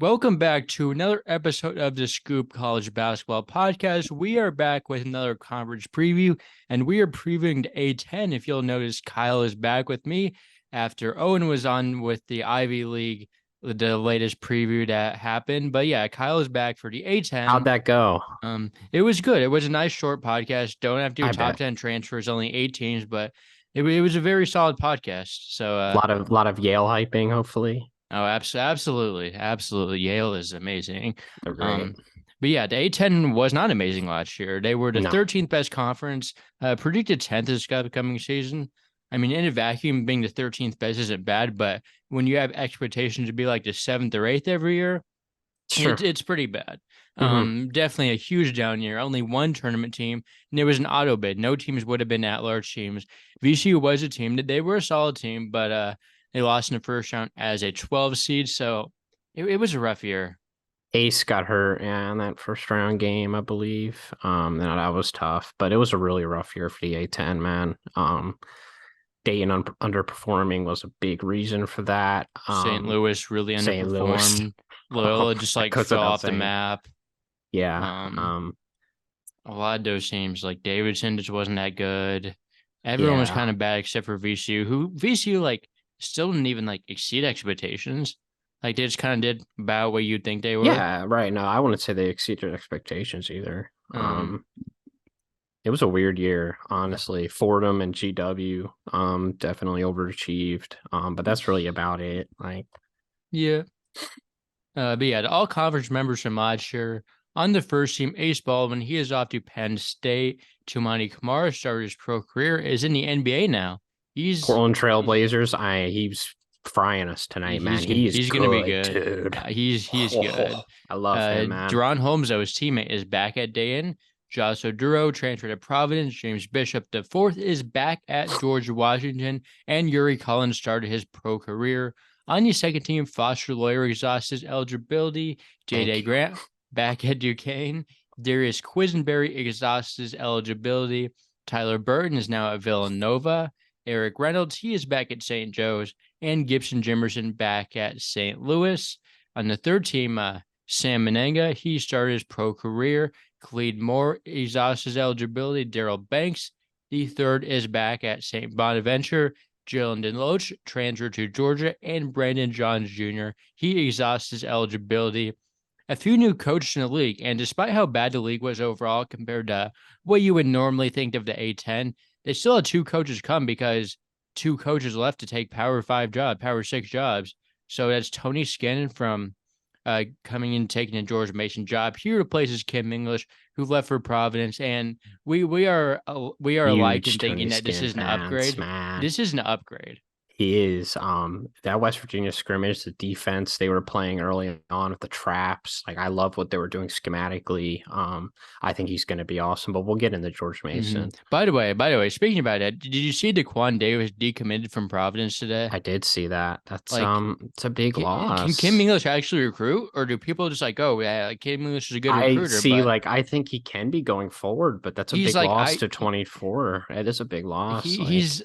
Welcome back to another episode of the Scoop College Basketball Podcast. We are back with another conference preview, and we are previewing the A10. If you'll notice, Kyle is back with me after Owen was on with the Ivy League, the latest preview that happened. But yeah, Kyle is back for the How'd A10. that go? It was good. It was a nice short podcast. Don't have to do I top bet 10 transfers, only 8 teams, but it was a very solid podcast. So a lot of Yale hyping. Hopefully, Oh, absolutely, absolutely. Yale is amazing. they're great. Um, but yeah, the A10 was not amazing last year. They were the No, 13th best conference, predicted 10th this upcoming season. I mean, in a vacuum, being the 13th best isn't bad, but when you have expectations to be like the 7th or 8th every year, sure. it's pretty bad. hmm Definitely a huge down year. Only one tournament team, and it was an auto bid. No teams would have been at-large teams. VCU was a team that they were a solid team, but they lost in the first round as a 12 seed. So it was a rough year. Ace got hurt in that first round game, I believe. That was tough, but it was a really rough year for the A10, man. Dayton underperforming was a big reason for that. St. Louis really St. Louis, underperformed. Loyola just that like goes fell without off the saying. map. Yeah. Um, a lot of those teams like Davidson just wasn't that good. Everyone was Yeah. kind of bad except for VCU, who VCU like still didn't even like exceed expectations. Like they just kind of did about what you'd think they were. Yeah, right. No, I wouldn't say they exceeded expectations either. Um, It was a weird year, honestly. Fordham and GW definitely overachieved. But that's really about it. Like, yeah. But yeah, the all conference members from last year on the first team, Ace Baldwin, he is off to Penn State. Tumani Kamara started his pro career, is in the NBA now. He's Portland he's Trailblazers, he's frying us tonight, man. He's he's gonna be good, good. dude. He's good. Oh, I love him, man. DaRon Holmes, though, his teammate, is back at Dayton. Josh Oduro transferred to Providence. James Bishop the fourth is back at George Washington, and Yuri Collins started his pro career. On the second team, Foster Lawyer exhausts his eligibility. Thank J.J. you. Grant back at Duquesne. Darius Quisenberry exhausts his eligibility. Tyler Burton is now at Villanova. Eric Reynolds, he is back at St. Joe's. And Gibson Jimerson back at St. Louis. On the third team, Sam Menenga, he started his pro career. Khalid Moore exhausts his eligibility. Daryl Banks, the third, is back at St. Bonaventure. Jalen Deloach transferred to Georgia, and Brandon Johns Jr. He exhausts his eligibility. A few new coaches in the league, and despite how bad the league was overall compared to what you would normally think of the A10, they still had two coaches come because two coaches left to take Power 6 jobs. So that's Tony Scannon from coming in taking a George Mason job. He replaces Kim English, who left for Providence, and we are alike in Huge Tony thinking that this Skin is an fans, upgrade. man. This is an upgrade. He is. That West Virginia scrimmage, the defense they were playing early on with the traps. Like I love what they were doing schematically. I think he's going to be awesome. But we'll get into George Mm-hmm. Mason. By the way, speaking about that, did you see Daquan Davis decommitted from Providence today? I did see that. That's Like, it's a big can Kim loss. English actually recruit, or do people just like, oh yeah, like Kim English is a good I recruiter, see. but Like I think he can be going forward, but that's a he's big like loss to 24. It is a big loss. Like he's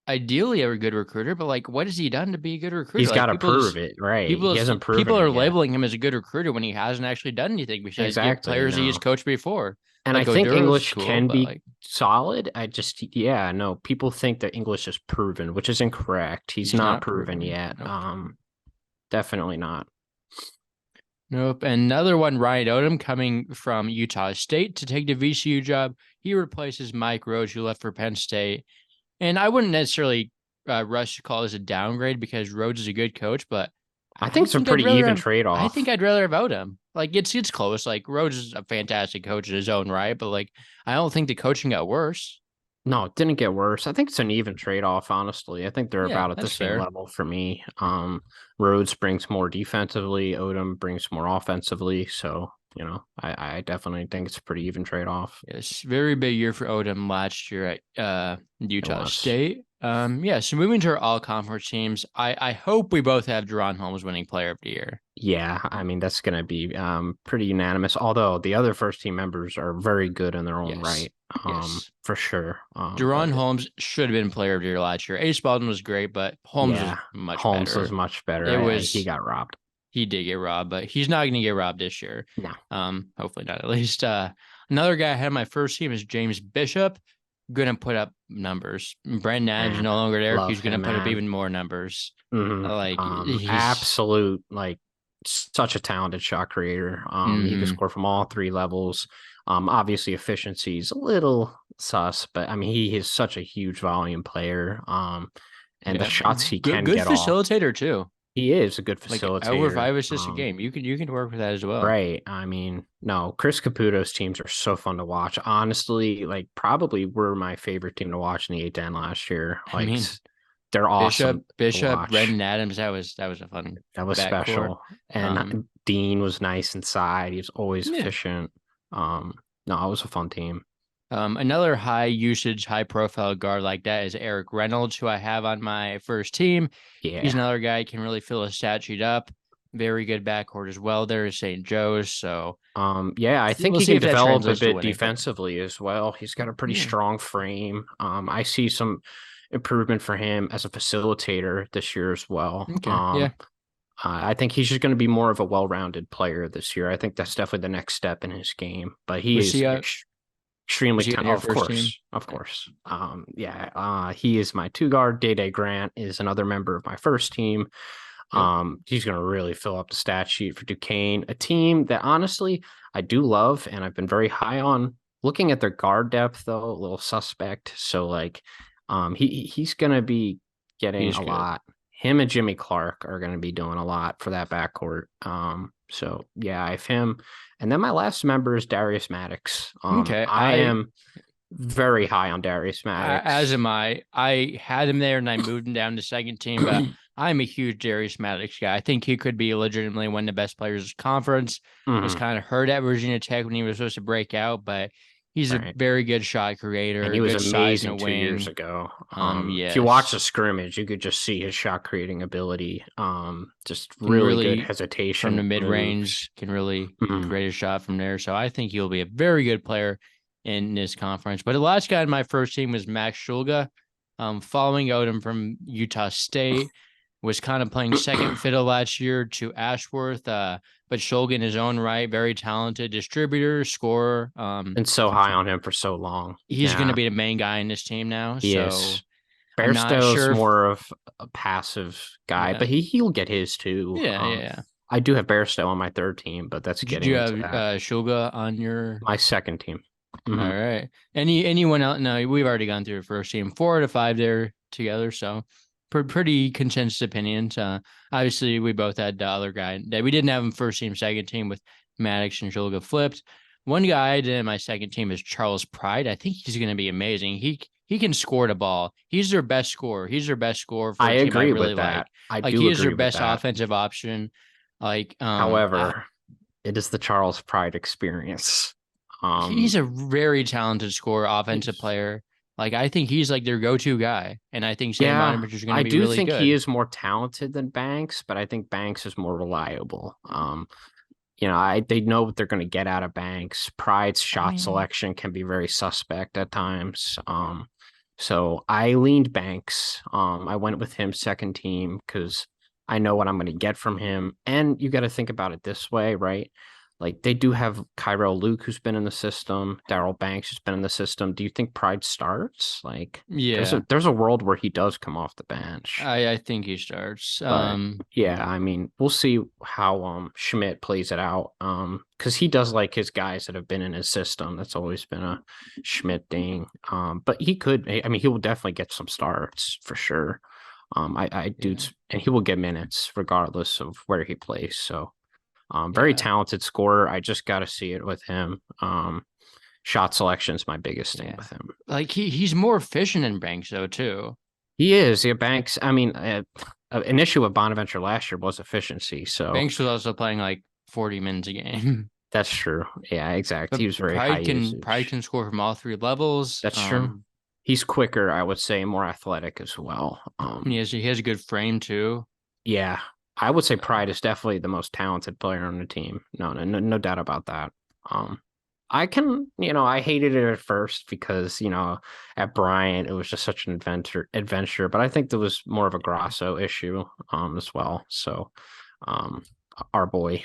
ideally a good recruiter, but like, what has he done to be a good recruiter? he's got Like to prove it, right? He hasn't proven people it are yet. labeling him as a good recruiter when he hasn't actually done anything besides get Exactly. players he has No. coached before. And I Like think Oduro's English cool, can but be like solid. Yeah, no, people think that English is proven, which is incorrect. He's he's not not proven proven. yet. Nope. Definitely not. Nope. Another one, Ryan Odom coming from Utah State to take the VCU job. He replaces Mike Rhodes, who left for Penn State. And I wouldn't necessarily rush to call this a downgrade because Rhodes is a good coach, but I I think it's a think I'd pretty rather even have I think trade-off. I'd rather have Odom. Like it's close. Like Rhodes is a fantastic coach in his own right, but like I don't think the coaching got worse. No, it didn't get worse. I think it's an even trade-off, honestly. I think they're Yeah, about at the that's same fair. level for me. Rhodes brings more defensively, Odom brings more offensively. So, I definitely think it's a pretty even trade-off. Yes, very big year for Odom last year at It Utah was. State. Yeah, so moving to our all conference teams, I hope we both have DaRon Holmes winning player of the year. Yeah, I mean that's going to be pretty unanimous. Although the other first team members are very good in their own Yes. right, Yes. for sure. DaRon But Holmes should have been player of the year last year. Ace Baldwin was great, but Holmes was yeah, much Holmes was better. much better. It He was got robbed. he did get robbed, but he's not going to get robbed this year. No. Hopefully not at least. Another guy I had on my first team is James Bishop. Going to put up numbers. Brent Adams Man, no longer there. love He's going to him, put up man. even more numbers. Mhm. Like he's Absolute, like, such a talented shot creator. He can score from all three levels. Obviously efficiency is a little sus, but I mean he is such a huge volume player. And the yeah, shots he good can good get off, facilitator too. he is a good Like over facilitator. 5 assists a game. You can work with that as well. Right. I mean, no, Chris Caputo's teams are so fun to watch. Honestly, like probably were my favorite team to watch in the A10 last year. I Like mean, they're awesome to Bishop, watch. Brendan Adams. That was a fun That was backcourt. special. And Dean was nice inside. He was always Yeah. efficient. No, it was a fun team. Another high usage, high profile guard like that is Eric Reynolds, who I have on my first team. He's Yeah. another guy who can really fill a stat sheet up. Very good backcourt as well. There is St. Joe's. So Yeah, I think we'll he see can if that develop a translates to bit winning. defensively as well. He's got a pretty Yeah. strong frame. I see some improvement for him as a facilitator this year as well. Okay. Yeah. I think he's just going to be more of a well-rounded player this year. I think that's definitely the next step in his game. But he Was is he extremely was he on talented. your Of first team? course, of course. Yeah. He is my two guard. Day Grant is another member of my first team. Yep. He's going to really fill up the stat sheet for Duquesne, a team that honestly I do love and I've been very high on. Looking at their guard depth, though, a little suspect. So like, he's going to be getting He's a good. lot. Him and Jimmy Clark are going to be doing a lot for that backcourt. So yeah, I have him. And then my last member is Darius Maddox. Okay. I am very high on Darius Maddox. As am I. I had him there and I moved him down to second team, but I'm a huge Darius Maddox guy. I think he could be legitimately one of the best players of the conference. Was kind of hurt at Virginia Tech when he was supposed to break out, but he's a very good shot creator. And he was good size amazing in a 2 wing. years ago. Yes. If you watch the scrimmage, you could just see his shot creating ability. Just really good hesitation from the mid moves. range. Can really create a shot from there. So I think he'll be a very good player in this conference. But the last guy in my first team was Max Shulga. Following Odom from Utah State, was kind of playing second fiddle last year to Ashworth. But Shulga in his own right, very talented distributor, scorer. Been so high on him for so long. He's going to be the main guy in this team now. He so is. I'm not Bairstow's sure more of a passive guy, but he'll get his too. Yeah. I do have Bairstow on my third team, but that's getting into that. Shulga on my second team. All right. Anyone else? No, we've already gone through the first team. 4 out of 5 there together. So pretty consensus opinions. Obviously, we both had the other guy that we didn't have him first team, second team with Maddox and Shulga flipped. One guy I did in my second team is Charles Pride. I think he's going to be amazing. He can score the ball. He's their best scorer. He's their best scorer for a team I really like. He is their best offensive option. However, it is the Charles Pride experience. He's a very talented scorer, offensive player. I think he's like their go-to guy, and I think Sam Bonaventure is going to be really good. I do think he is more talented than Banks, but I think Banks is more reliable. They know what they're going to get out of Banks. Pride's shot selection can be very suspect at times. So I leaned Banks. I went with him second team because I know what I'm going to get from him. And you got to think about it this way, right? Like they do have Kyrell Luke, who's been in the system. Daryl Banks has been in the system. Do you think Pride starts? There's a world where he does come off the bench. I think he starts. We'll see how Schmidt plays it out. Because he does like his guys that have been in his system. That's always been a Schmidt thing. But he could. He will definitely get some starts for sure. And he will get minutes regardless of where he plays. So. Very talented scorer. I just got to see it with him. Shot selection is my biggest thing with him. He's more efficient than Banks though too. He is. Yeah, Banks. An issue with Bonaventure last year was efficiency. So Banks was also playing 40 minutes a game. That's true. Yeah, exactly. He was very high. Pride can score from all 3 levels. That's true. He's quicker, I would say, more athletic as well. He has a good frame too. Yeah. I would say Pride is definitely the most talented player on the team. No doubt about that. I hated it at first because, at Bryant, it was just such an adventure, but I think there was more of a Grasso issue, as well. So, our boy.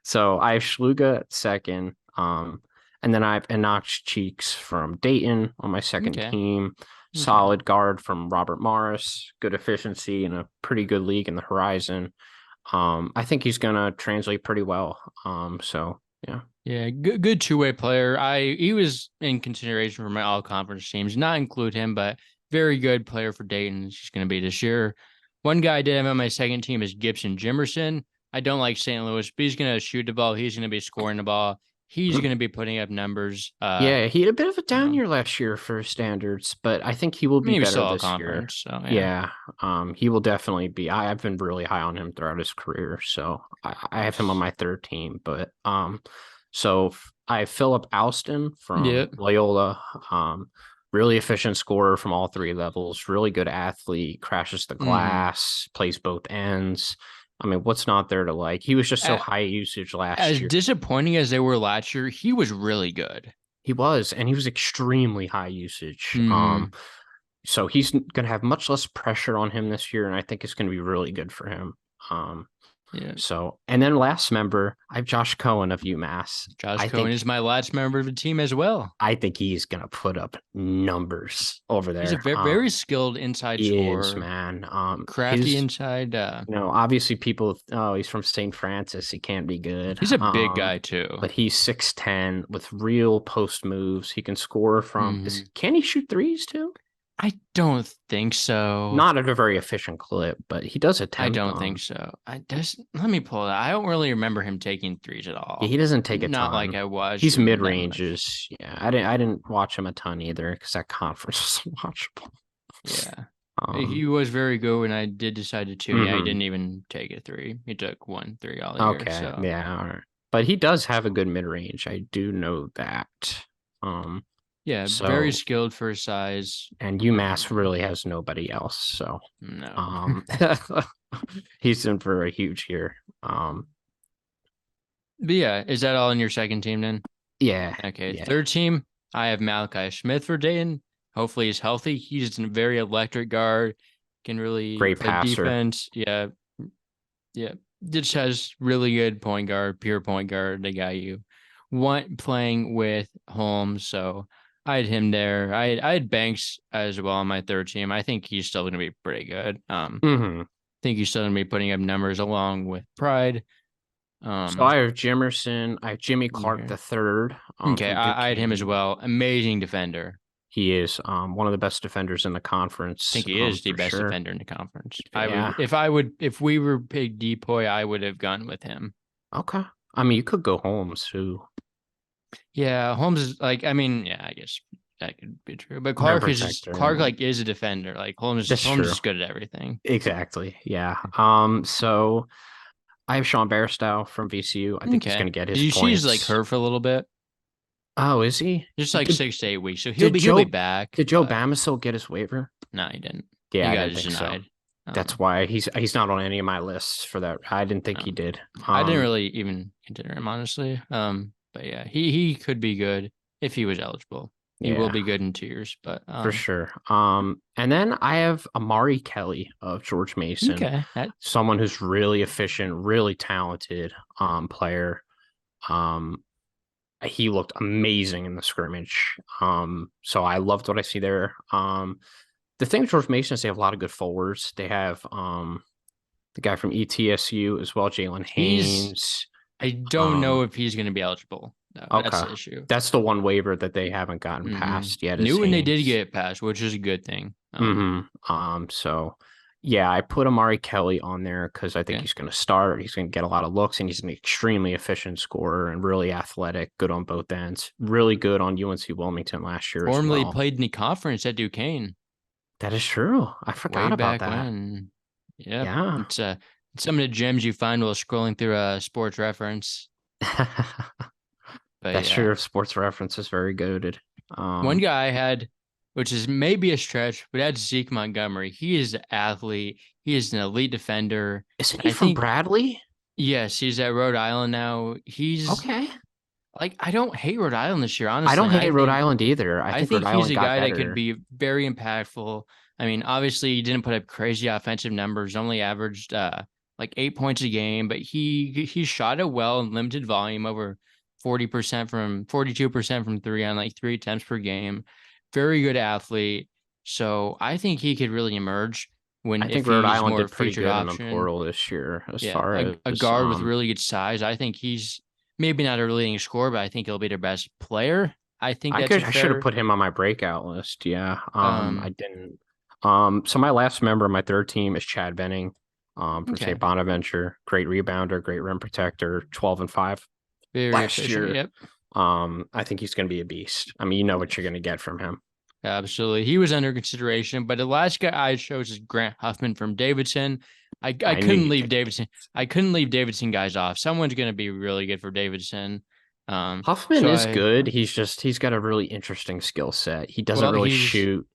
So I have Schluga at second. And then I have Enoch Cheeks from Dayton on my second Okay. team. Okay. Solid guard from Robert Morris. Good efficiency in a pretty good league in the Horizon. I think he's gonna translate pretty well. So yeah. Yeah, good two-way player. He was in consideration for my all conference teams. Not include him, but very good player for Dayton. He's going to be this year. One guy I did have on my second team is Gibson Jimerson. I don't like St. Louis, but he's going to shoot the ball. He's going to be scoring the ball. He's going to be putting up numbers. Yeah, he had a bit of a down Um, year last year for standards, but I think he will be Maybe better still all this year. conference. So yeah. Yeah, he will definitely be. I've been really high on him throughout his career, so I have him on my third team. But so I have Philip Alston from Yep. Loyola. Really efficient scorer from all three levels. Really good athlete. Crashes the Mm-hmm. glass. Plays both ends. I mean, what's not there to like? He was just so As, high usage last as year. disappointing as they were last year, he was really good. He was, and he was extremely high usage. Mm-hmm. So he's going to have much less pressure on him this year, and I think it's going to be really good for him. Yeah. And then last member, I have Josh Cohen of UMass. Josh I Cohen think is my last member of the team as well. I think he's going to put up numbers over He's a there. very skilled inside He is, scorer, man. crafty inside. Obviously people, oh, he's from St. Francis. He can't be good. He's a big guy too. But he's 6'10" with real post moves. He can score from. Mhm. Can he shoot threes too? I don't think so. Not at a very efficient clip, but he does I attempt don't them. think so. Let me pull it out. I don't really remember him taking threes at Yeah, all. he doesn't take a Not ton. like I watched He's mid him that much. ranges. Yeah, I didn't watch him a ton either because that conference was watchable. Yeah. Um, He was very good when I did decide to two. Yeah, he mhm. didn't even take a three. He took 1 3 all year. Okay, So yeah, all right. But he does have a good mid range. I do know that. Um, yeah, very so skilled for his size. and UMass really has nobody else. So No. um, he's in for a huge year. But yeah, is that all in your second team then? Yeah, Okay, yeah, third team, I have Malachi Smith for Dayton. Hopefully he's healthy. He's a very electric guard, can really great play passer. defense. Yeah. Yeah. Just has really good point guard, pure point guard. The guy you want playing with Holmes. So I had him there. I had Banks as well on my third team. I think he's still gonna be pretty good. Hmm. I think he's still gonna be putting up numbers along with Pride. So I have Jimerson. I have Jimmy Clark Okay. the third Okay, from I had him as Duquesne. well. Amazing defender. He is one of the best defenders in the I conference think he is the for best sure. defender in the conference. Yeah. If we were big depoy, I would have gone with him. Okay. I mean, you could go Holmes too. Yeah, Holmes is like, I mean, yeah, I guess that could be true. But Rim protector. Clark like is a defender. Like That's Holmes true. is good at everything. Exactly. Yeah. So I have Sean Bairstow from VCU. I think he's Okay. going to get Did his you see he's like points. hurt for a little bit? Oh, is he? Just like Did 6 to 8 weeks. So did he'll be Joe back, did Joe but Bamisile get his waiver? no, he didn't. Yeah, He I got didn't his think so. denied. That's why he's not on any of my lists for that. I didn't think he Um, did. I didn't really even consider him honestly. But yeah, he could be good if he was eligible. He will Yeah. be good in 2 years, but For sure. And then I have Amari Kelly of George Mason, okay. someone who's really efficient, really talented player. He looked amazing in the scrimmage. So I loved what I see there. The thing with George Mason is they have a lot of good forwards. They have the guy from ETSU as well, Jalen He's Haynes. I don't know if he's going to be eligible. No, that's Okay. the issue. That's the one waiver that they haven't gotten past yet is New when they did Haynes. get it passed, which is a good thing. So yeah, I put Amari Kelly on there because I think Yeah. he's going to start. He's going to get a lot of looks, and he's an extremely efficient scorer and really athletic, good on both ends. Really good on UNC Wilmington last year as Formerly well. played in the conference at Duquesne That is true. I way forgot about back that. when. Yep. Yeah. It's some of the gems you find while scrolling through a sports reference. But That's yeah. true. Sports Reference is very goaded. One guy I had, which is maybe a stretch, but that's Zeke Montgomery. He is an athlete. He is an elite defender. Isn't he I from think, Bradley? yes, he's at Rhode Island now. He's Okay. like, I don't hate Rhode Island this year, I honestly. don't hate Rhode Island either. I I think Rhode think he's Island a got guy that could better. be very impactful. I mean, obviously, he didn't put up crazy offensive numbers, only averaged like 8 points a game, but he shot it well in limited volume, over 42% from three on like 3 attempts per game. Very good athlete. So I think he could really emerge I when think if Rhode he's Island more did pretty featured good in the option. portal this year as Yeah, far a as guard with really good size. I think he's maybe not a leading scorer, but I think he'll be their best player. I think that's a I should have fair. put him on my breakout list. Yeah. I Um, didn't. So my last member of my third team is Chad Benning, from okay, St. Bonaventure. Great rebounder, great rim protector, 12-5 very last efficient. year. Yep, I think he's going to be a beast. I mean, you know what you're going to get from him. absolutely. He was under consideration, but the last guy I chose is Grant Huffman from Davidson. I I knew couldn't you'd leave pick. Davidson. I couldn't leave Davidson guys off. Someone's going to be really good for Davidson. Huffman So is good. He's got a really interesting skill set. He doesn't well, really he's shoot.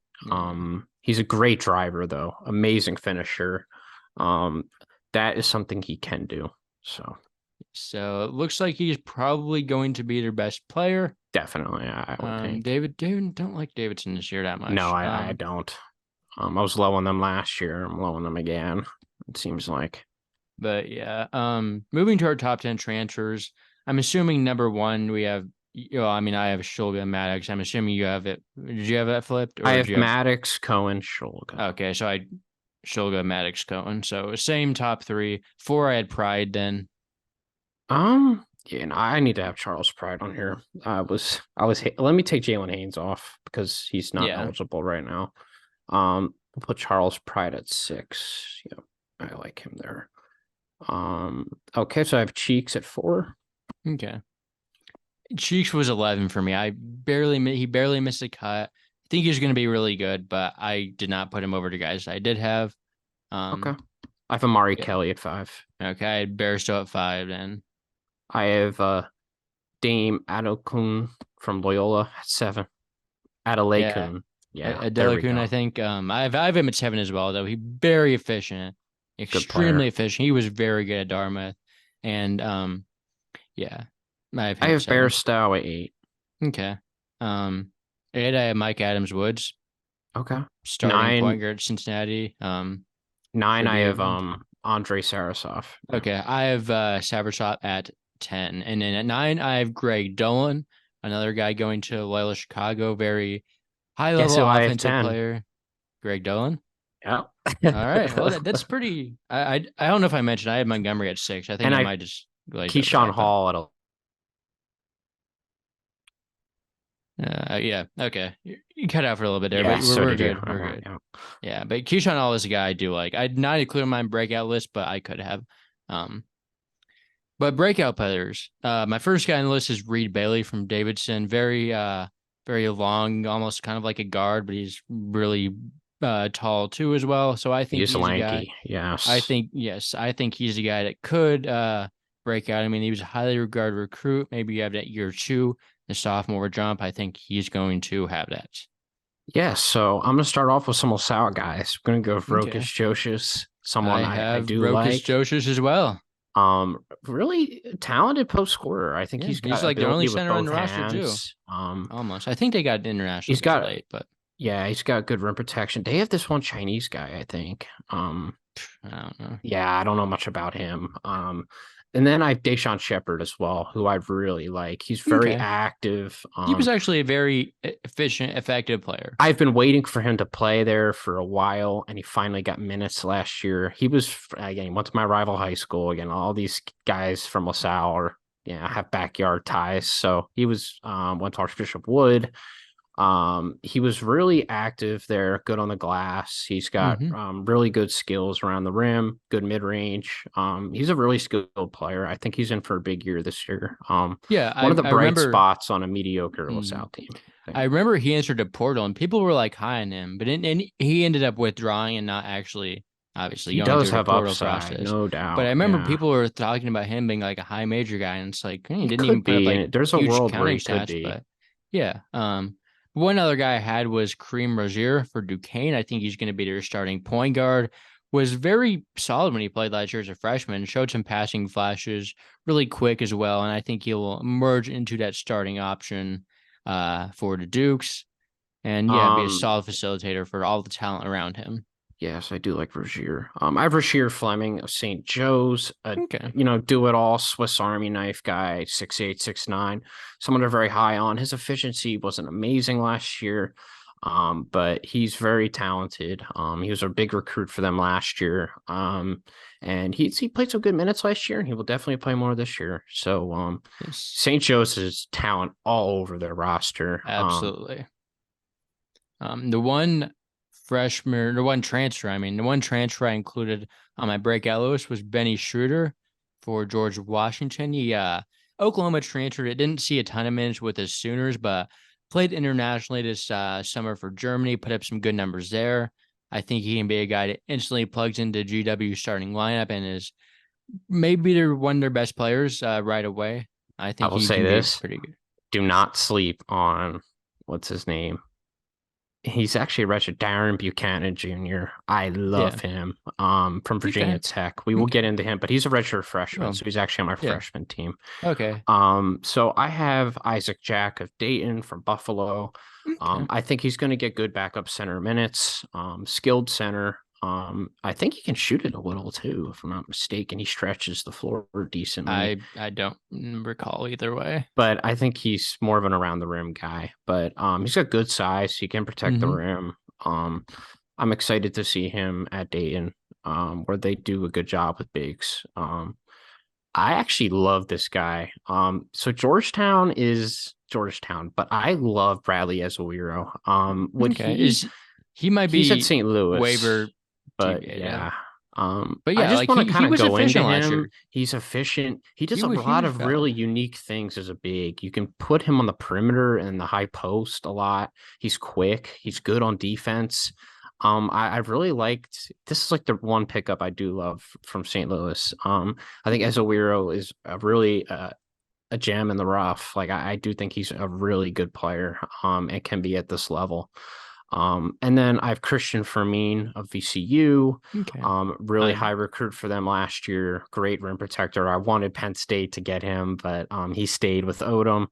He's a great driver though. Amazing finisher. Um, that is something he can do. So so it looks like he's probably going to be their best player. definitely, I would think. David, don't like Davidson this year that No, much. I don't. I was low on them last year. I'm low on them again. It seems like. But yeah, moving to our top 10 transfers, I'm assuming number one we have. I mean, I have Shulga Maddox. I'm assuming you have it. Did you have that flipped, I or did have you have? Maddox, Cohen, Shulga. Okay, so I Shulga Maddox Cohen. So same top three. Four, I had Pride. Then Yeah, and I need to have Charles Pride on here. Let me take Jalen Haynes off because he's not yeah, eligible right now. We'll put Charles Pride at 6. Yep, I like him there. Okay, so I have Cheeks at 4. okay. Cheeks was 11 for me. He barely missed a cut. I think he's going to be really good, but I did not put him over to guys I did have. Okay, I have Amari Yeah. Kelly at 5. Okay, I had Bairstow at 5 then. I have Dame Adokun from Loyola at 7. Yeah, Adelakun. Yeah, there we Adelakun, I go. think. I have him at 7 as well, though. He very efficient, Good player. extremely efficient. He was very good at Dartmouth, and yeah, I have I him at have 7. Bairstow at 8. Okay, and I have Mike Adams Woods, Okay. starting point 9. guard at Cincinnati. 9. Should I be have able. Andre Sarasov. Yeah. Okay, I have Saversop at 10, and then at 9 I have Greg Dolan, another guy going to Loyola Chicago, very high Guess level who I have offensive 10? player. Greg Dolan. Yeah. All right. Well, that's pretty. I don't know if I mentioned I had Montgomery at 6. I think And I I might just glaze over Keyshawn that, but Hall at a yeah. Okay, you cut out for a little bit there, but yeah, so we're did you. good. We're good. Yeah. Yeah, but Keyshawn Hall is a guy I do like. I'd not include my breakout list, but I could have. Um, but breakout players. My first guy on the list is Reed Bailey from Davidson. Very long, almost kind of like a guard, but he's really tall too as well. So I think He's he's a guy. lanky. Yes. I think he's a guy that could break out. I mean, he was a highly regarded recruit. Maybe you have that year two, the sophomore jump. I think he's going to have that. Yeah, so I'm gonna start off with some LaSalle guys. I'm gonna go with Okay. Rokas Josius, I someone I have do Rokas like. Josius as well. Really talented post scorer. I think Yeah, he's he's got like their only ability with center on both the roster too. hands. Almost. I think they got international He's too got late, but yeah, he's got good rim protection. They have this one Chinese guy, I think. I don't know. Yeah, I don't know much about him. And then I have Deshaun Shepherd as well, who I really like. He's very Okay. active. He was actually a very efficient, effective player. I've been waiting for him to play there for a while, and he finally got minutes last year. He was again, he went to my rival high school. Again, all these guys from LaSalle are, have backyard ties. So he was went to Archbishop Wood. He was really active there, good on the glass. He's got Hmm. really good skills around the rim, good mid range. He's a really skilled player. I think he's in for a big year this year. Yeah, One of the I bright remember. spots on a mediocre Mm, LaSalle team, I I think. remember he entered a portal and people were like high on him, but and he ended up withdrawing and not actually, obviously, He going does through the have portal upside, process. no But I doubt. remember Yeah, people were talking about him being like a high major guy, and it's like he he didn't could even put up be, like and there's a huge world where counting he could stats. be. But yeah, one other guy I had was Kareem Rozier for Duquesne. I think he's going to be their starting point guard. Was very solid when he played last year as a freshman. Showed some passing flashes, really quick as well, and I think he will merge into that starting option for the Dukes. And yeah, be a Um, solid facilitator for all the talent around him. Yes, I do like Rozier. I have Rozier Fleming of St. Joe's, Okay. do it all Swiss Army knife guy, 6'8", 6'9", someone they're very high on. His efficiency wasn't amazing last year, but he's very talented. He was a big recruit for them last year. And he played some good minutes last year, and he will definitely play more this year. So, Yes. St. Joe's is talent all over their roster. Absolutely. The one freshman, the one transfer, the one transfer I included on my breakout list was Benny Schroeder for George Washington. He Oklahoma transferred. It didn't see a ton of minutes with his Sooners, but played internationally this summer for Germany, put up some good numbers there. I think he can be a guy that instantly plugs into GW starting lineup and is maybe they're one of their best players right away. I I think will he say can be this: pretty good. do not sleep on what's his name. He's actually a redshirt, DaRon Buchanan Jr. I Yeah. love him. From Virginia Okay. Tech. We will get Okay. into him, but he's a redshirt freshman, Oh, so he's actually on my yeah. freshman team. Okay. So I have Isaac Jack of Dayton from Buffalo. Okay. I think he's going to get good backup center minutes. Skilled center. I think he can shoot it a little too, if I'm not mistaken. He stretches the floor decently, I don't recall either way. but I think he's more of an around the rim guy. But he's got good size. He can protect the Mm-hmm. rim. I'm excited to see him at Dayton, where they do a good job with bigs. I actually love this guy. So Georgetown is Georgetown, but I love Bradley Ezewiro. Okay. He might He's at be St. Louis, waiver but DBA, yeah. yeah. But I yeah, just like want to he kind of was go into efficient last him. year. He's efficient. He does a He lot was of really valid. unique things as a big. You can put him on the perimeter and the high post a lot. He's quick. He's good on defense. I really liked this is like the one pickup I do love from St. Louis. I think Ezewiro is a really a gem in the rough. Like I do think he's a really good player. And can be at this level. And then I have Christian Fermin of VCU. Okay. Really I high recruit for them last year. Great rim protector. I wanted Penn State to get him, but he stayed with Odom.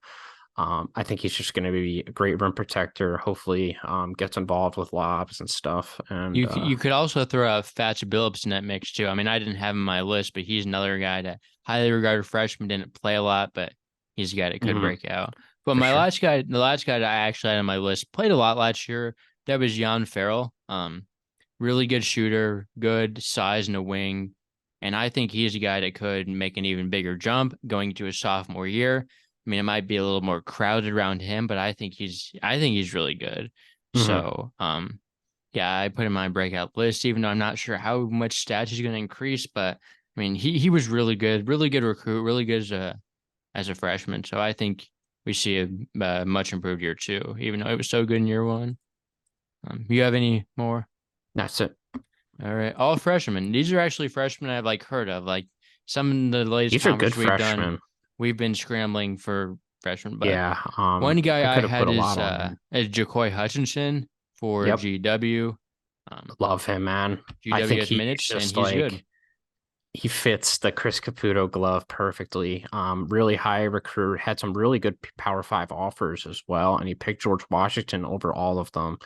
I think he's just going to be a great rim protector. Hopefully, gets involved with lobs and stuff. And you could also throw out Fats Billups in that mix too. I didn't have him on my list, but he's another guy that highly regarded freshman, didn't play a lot, but he's a guy that could mhm, break out. But for sure. the last guy that I actually had on my list, played a lot last year. That was Jan Farrell. Really good shooter, good size in the wing. And I think he's a guy that could make an even bigger jump going into his sophomore year. It might be a little more crowded around him, but I think he's really good. Mhm. So, yeah, I put him on my breakout list, even though I'm not sure how much stats he's going to increase. But he was really good recruit, really good as a freshman. So I think we see a much improved year two, even though it was so good in year one. You have any more? That's it. All right, all freshmen. These are actually freshmen I've heard of. Like some of the latest These are good conferences we've done, freshmen. we've been scrambling for freshmen. But Yeah. one I guy I could have put had a lot on him. is Jacoy Hutchinson for Yep. GW. Um, Love him, man. I GW think has he's minutes and just he's good. like he fits the Chris Caputo glove perfectly. Really high recruit, had some really good Power Five offers as well, and he picked George Washington over all of them.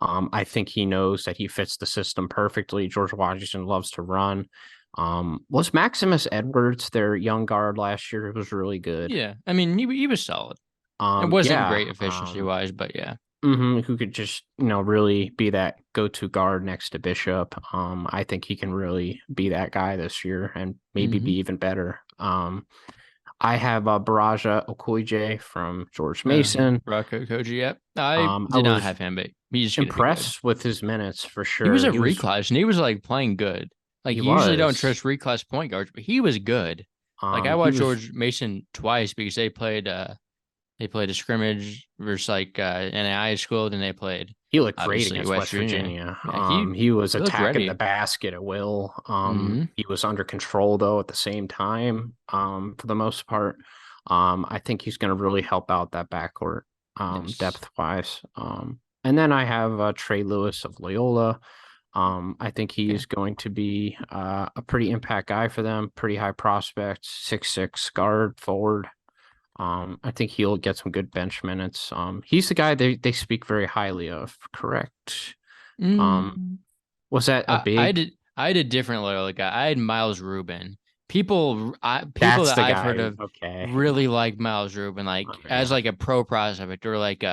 I think he knows that he fits the system perfectly. George Washington loves to run. Was Maximus Edwards their young guard last year? It was really good. Yeah, he was solid. It wasn't Yeah. great efficiency wise, but yeah. Who could just, really be that go-to guard next to Bishop. I think he can really be that guy this year and maybe Mm-hmm. be even better. I have Baraja Okoye from George Uh, Mason. Rocco Koji, yep. I I did not was have him, but he's gonna be good. impressed with his minutes for He was sure. a reclass and he was playing good. He You usually don't was, trust reclass point guards, but he was good. I he watched was, George Mason twice because they played a scrimmage versus an high school, then they played he looked great obviously against West West Virginia. Virginia. Yeah, He was he looked attacking the ready. basket at will. Mm-hmm. He was under control though at the same time. For the most part. I think he's going to really help out that backcourt, Yes. depth wise. And then I have Trey Lewis of Loyola. I think he Okay. is going to be a pretty impact guy for them. Pretty high prospect, 6'6" guard forward. I think he'll get some good bench minutes. He's the guy they speak very highly of. Correct. Um, Mm. Was that a I big? did. I had a different Loyola guy. I had Miles Rubin. People That's that the I've guy. heard of Okay. really like Miles Rubin, Oh, like as man. like a pro prospect or like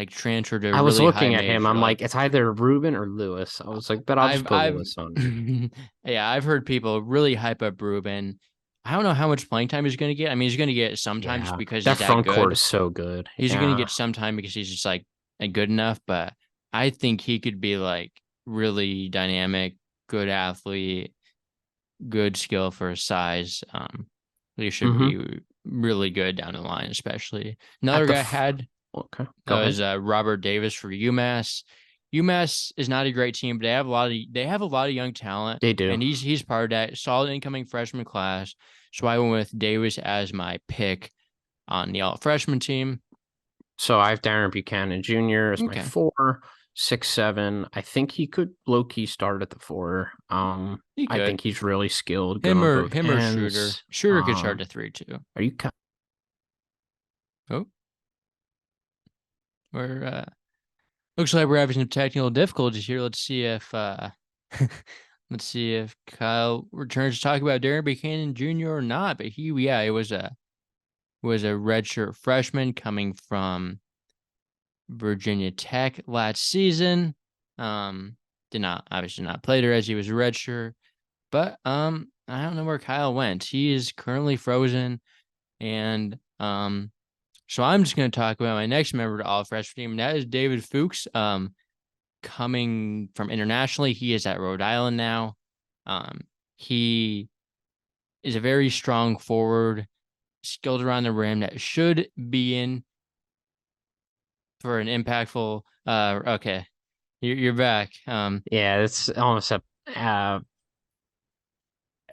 transferred to a I was really high looking at him. major. I'm Like like, it's either Ruben or Lewis. I was like, but I'll just put I've Lewis on. yeah, I've heard people really hype up Rubin. I don't know how much playing time he's going to get. I mean, he's going to get sometimes Yeah, because that he's that front court good. is so good. He's going to Yeah. get some time because he's just like good enough. But I think he could be like really dynamic, good athlete, good skill for his size. He should Mm-hmm. be really good down the line, especially. At Another the guy had okay, go that ahead. was Robert Davis for UMass. UMass is not a great team, but they have a lot of young talent, They do. and he's part of that solid incoming freshman class. So I went with Davis as my pick on the all freshman team. So I have Darren Buchanan Jr. as my Okay, 4, 6, 7. I think he could low key start at the 4. he I could think he's really skilled, good on both him or Shooter. ends. Shooter could start to 3 too. Are you? Oh, we're looks like we're having some technical difficulties here. Let's see if Kyle returns to talk about Darren Buchanan Jr. or not. But it was a redshirt freshman coming from Virginia Tech last season. Did not obviously not play there as he was a redshirt. But I don't know where Kyle went. He is currently frozen, and so I'm just going to talk about my next member to all freshman team, and that is David Fuchs. Coming from internationally, he is at Rhode Island now. He is a very strong forward, skilled around the rim that should be in for an impactful. Okay, you're back. Yeah, it's almost a.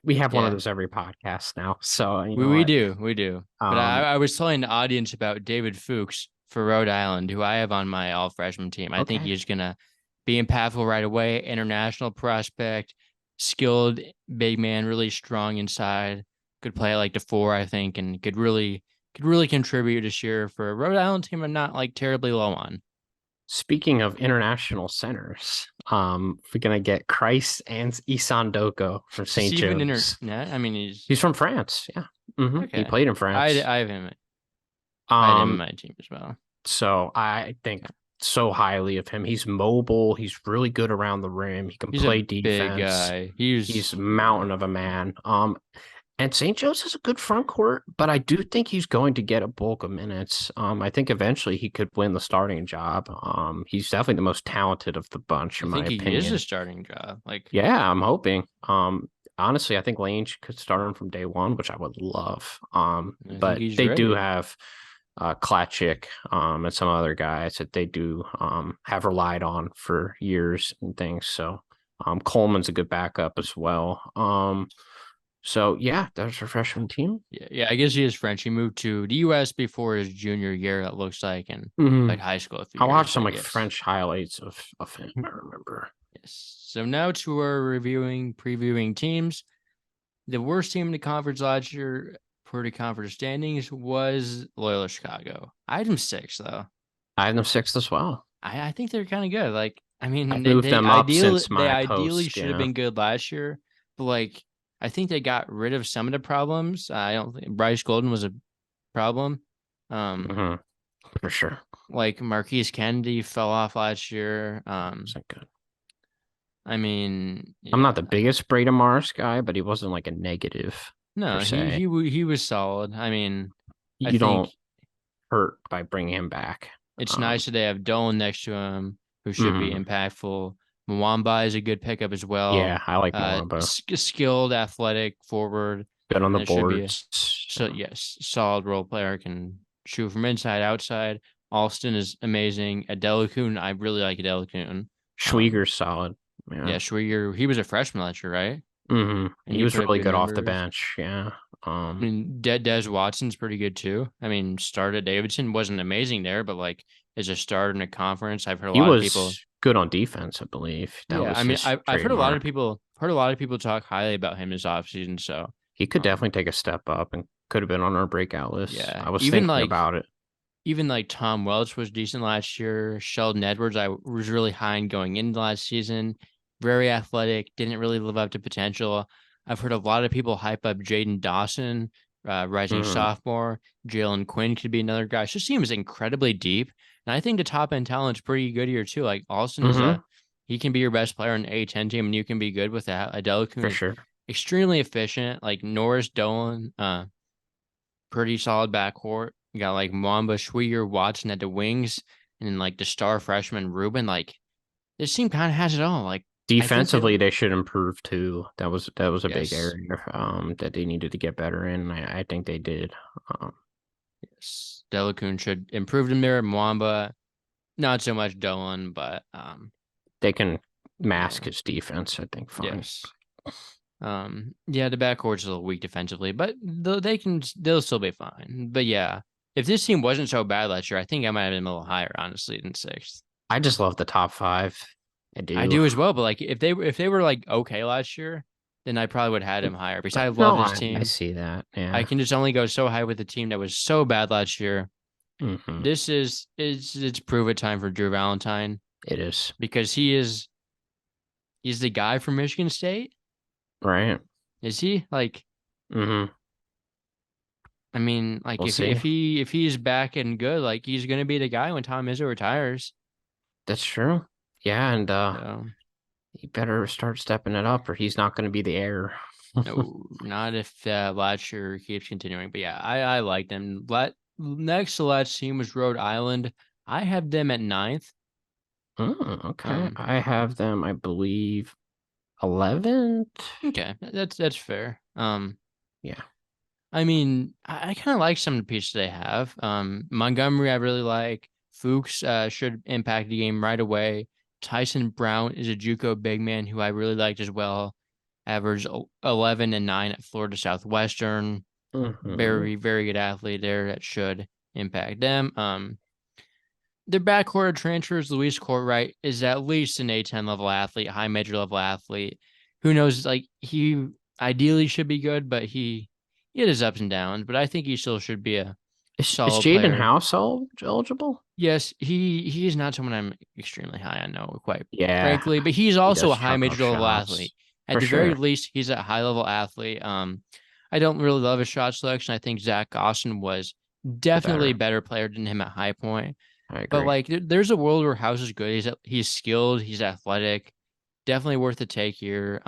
We have one of Yeah, those every podcast now, so you we know we what. do we do. But I was telling the audience about David Fuchs for Rhode Island, who I have on my all freshman team. I think Okay. he's gonna be impactful right away. International prospect, skilled big man, really strong inside. Could play like the 4, I think, and could really contribute this year for a Rhode Island team. I'm not like terribly low on. Speaking of international centers, we're gonna get Christ and Isan Doko from Is St. he even Joe's. internet? I mean, he's He's from France. Yeah. He okay. played in I France. I have him. I had him in Um, my team as well. so I think so highly of him. He's mobile. He's really good around the rim. He can He's a play big defense. guy. He's a mountain of a man. And St. Joe's is a good front court, but I do think he's going to get a bulk of minutes. I think eventually he could win the starting job. He's definitely the most talented of the bunch, You in my think he is a opinion. starting job? Like, Yeah, I'm hoping. Honestly, I think Lane could start him from day one, which I would love. I think But he's they do ready. have Klatchik, and some other guys that they do have relied on for years and things. So Coleman's a good backup as well. So yeah, that's our freshman team. Yeah. I guess he is French. He moved to the U.S. before his junior year. It looks like, and played Mhm. high school a few I watched years. some But like yes, French highlights of him. I remember. yes. So now to our previewing teams. The worst team in the conference last year for the conference standings was Loyola Chicago. I had them 6 though. I had them sixth as well. I think they're kind of good. Like, I mean, I've they, moved they them up ideally since they my ideally post. should have Yeah, been good last year, but like I think they got rid of some of the problems. I don't think Bryce Golden was a problem. Um, hmm for sure. like Marquise Kennedy fell off last year. Is that good? I mean, I'm not yeah, the biggest Brady Mars guy, but he wasn't like a negative per no, se. he was solid. I mean, I You think don't hurt by bringing him back. it's Um, nice that they have Dolan next to him, who should be mhm. impactful. Mwamba is a good pickup as well. Yeah, I like Mwamba. Skilled, athletic forward. Good on the That should be boards. so yes, solid role player, can shoot from inside, outside. Alston is amazing. Adelakun, I really like Adelakun. Um, Schwieger's solid. yeah, Yeah. Schwier, he was a freshman last year, right? And He he was put up really good good off the numbers. bench. Yeah. I mean, Des Watson's pretty good too. I mean, started Davidson wasn't amazing there, but like as a starter in a conference, I've heard a He lot of people. was good on defense, I believe. That Yeah, was I mean, his I've trademark. heard a lot of people talk highly about him this offseason. So, He could um, definitely take a step up and could have been on our breakout list. yeah, I was thinking about it. even like Tom Welch was decent last year. Sheldon Edwards, I was really high in going into last season. very athletic, didn't really live up to potential. I've heard a lot of people hype up Jaden Dawson, rising Hmm. sophomore. Jalen Quinn could be another guy. It just seems incredibly deep. And I think the top end talent's pretty good here too. Like Austin is Hmm. he can be your best player in an A10 team, and you can be good with that. Adelakun For is sure. extremely efficient. Like Norris Dolan, pretty solid backcourt. You got like Mwamba, Schwier, Watson at the wings, and then like the star freshman Ruben. Like this team kind of has it all. Like I think they Defensively, they should improve too. That was a big yes, area that they needed to get better in. I think they did. Um, yes. Delacune should improve them there. Mwamba, not so much Dolan, but they can mask yeah, his defense, I think, fine. yes. Yeah, the backcourt's a little weak defensively, but they'll still be fine. But yeah, if this team wasn't so bad last year, I think I might have been a little higher, honestly, than sixth. I just love the top five. I I do. do as well, but like if they were like okay last year, then I probably would have had him higher because I love No, this I team. see that. I Yeah. can just only go so high with a team that was so bad last year. Hmm. This is it's prove it time for Drew Valentine It is. because he's the guy from Michigan State. Right. Is he? Like, Hmm. I mean, like We'll see. if he's back and good, like he's gonna be the guy when Tom Izzo retires. That's true. Yeah, and So he better start stepping it up or he's not going to be the heir. no, not if Latcher keeps continuing. But yeah, I like them. Next to last team was Rhode Island. I have them at ninth. Okay. Um, I have them, I believe, 11th. okay, that's fair. Yeah. I mean, I kind of like some of the pieces they have. Montgomery, I really like. Fuchs should impact the game right away. Tyson Brown is a JUCO big man who I really liked as well. Averaged 11 and 9 at Florida Southwestern. Hmm. Very, very good athlete there that should impact them. Their backcourt transfers, Luis Courtwright is at least an A10 level athlete, high major level athlete. Who knows? Like he ideally should be good, but he had his ups and downs. But I think he still should be a Is solid Jaden player. House eligible? Yes, he is not someone I'm extremely high on, no, quite Yeah, frankly, but he's he also does a high chuck up major level athlete. shots At for the very sure. least, he's a high level athlete. I don't really love his shot selection. I think Zach Austin was definitely a Better. better player than him at High Point. I But agree. like, there's a world where House is good. He's skilled. He's athletic. Definitely worth the take here.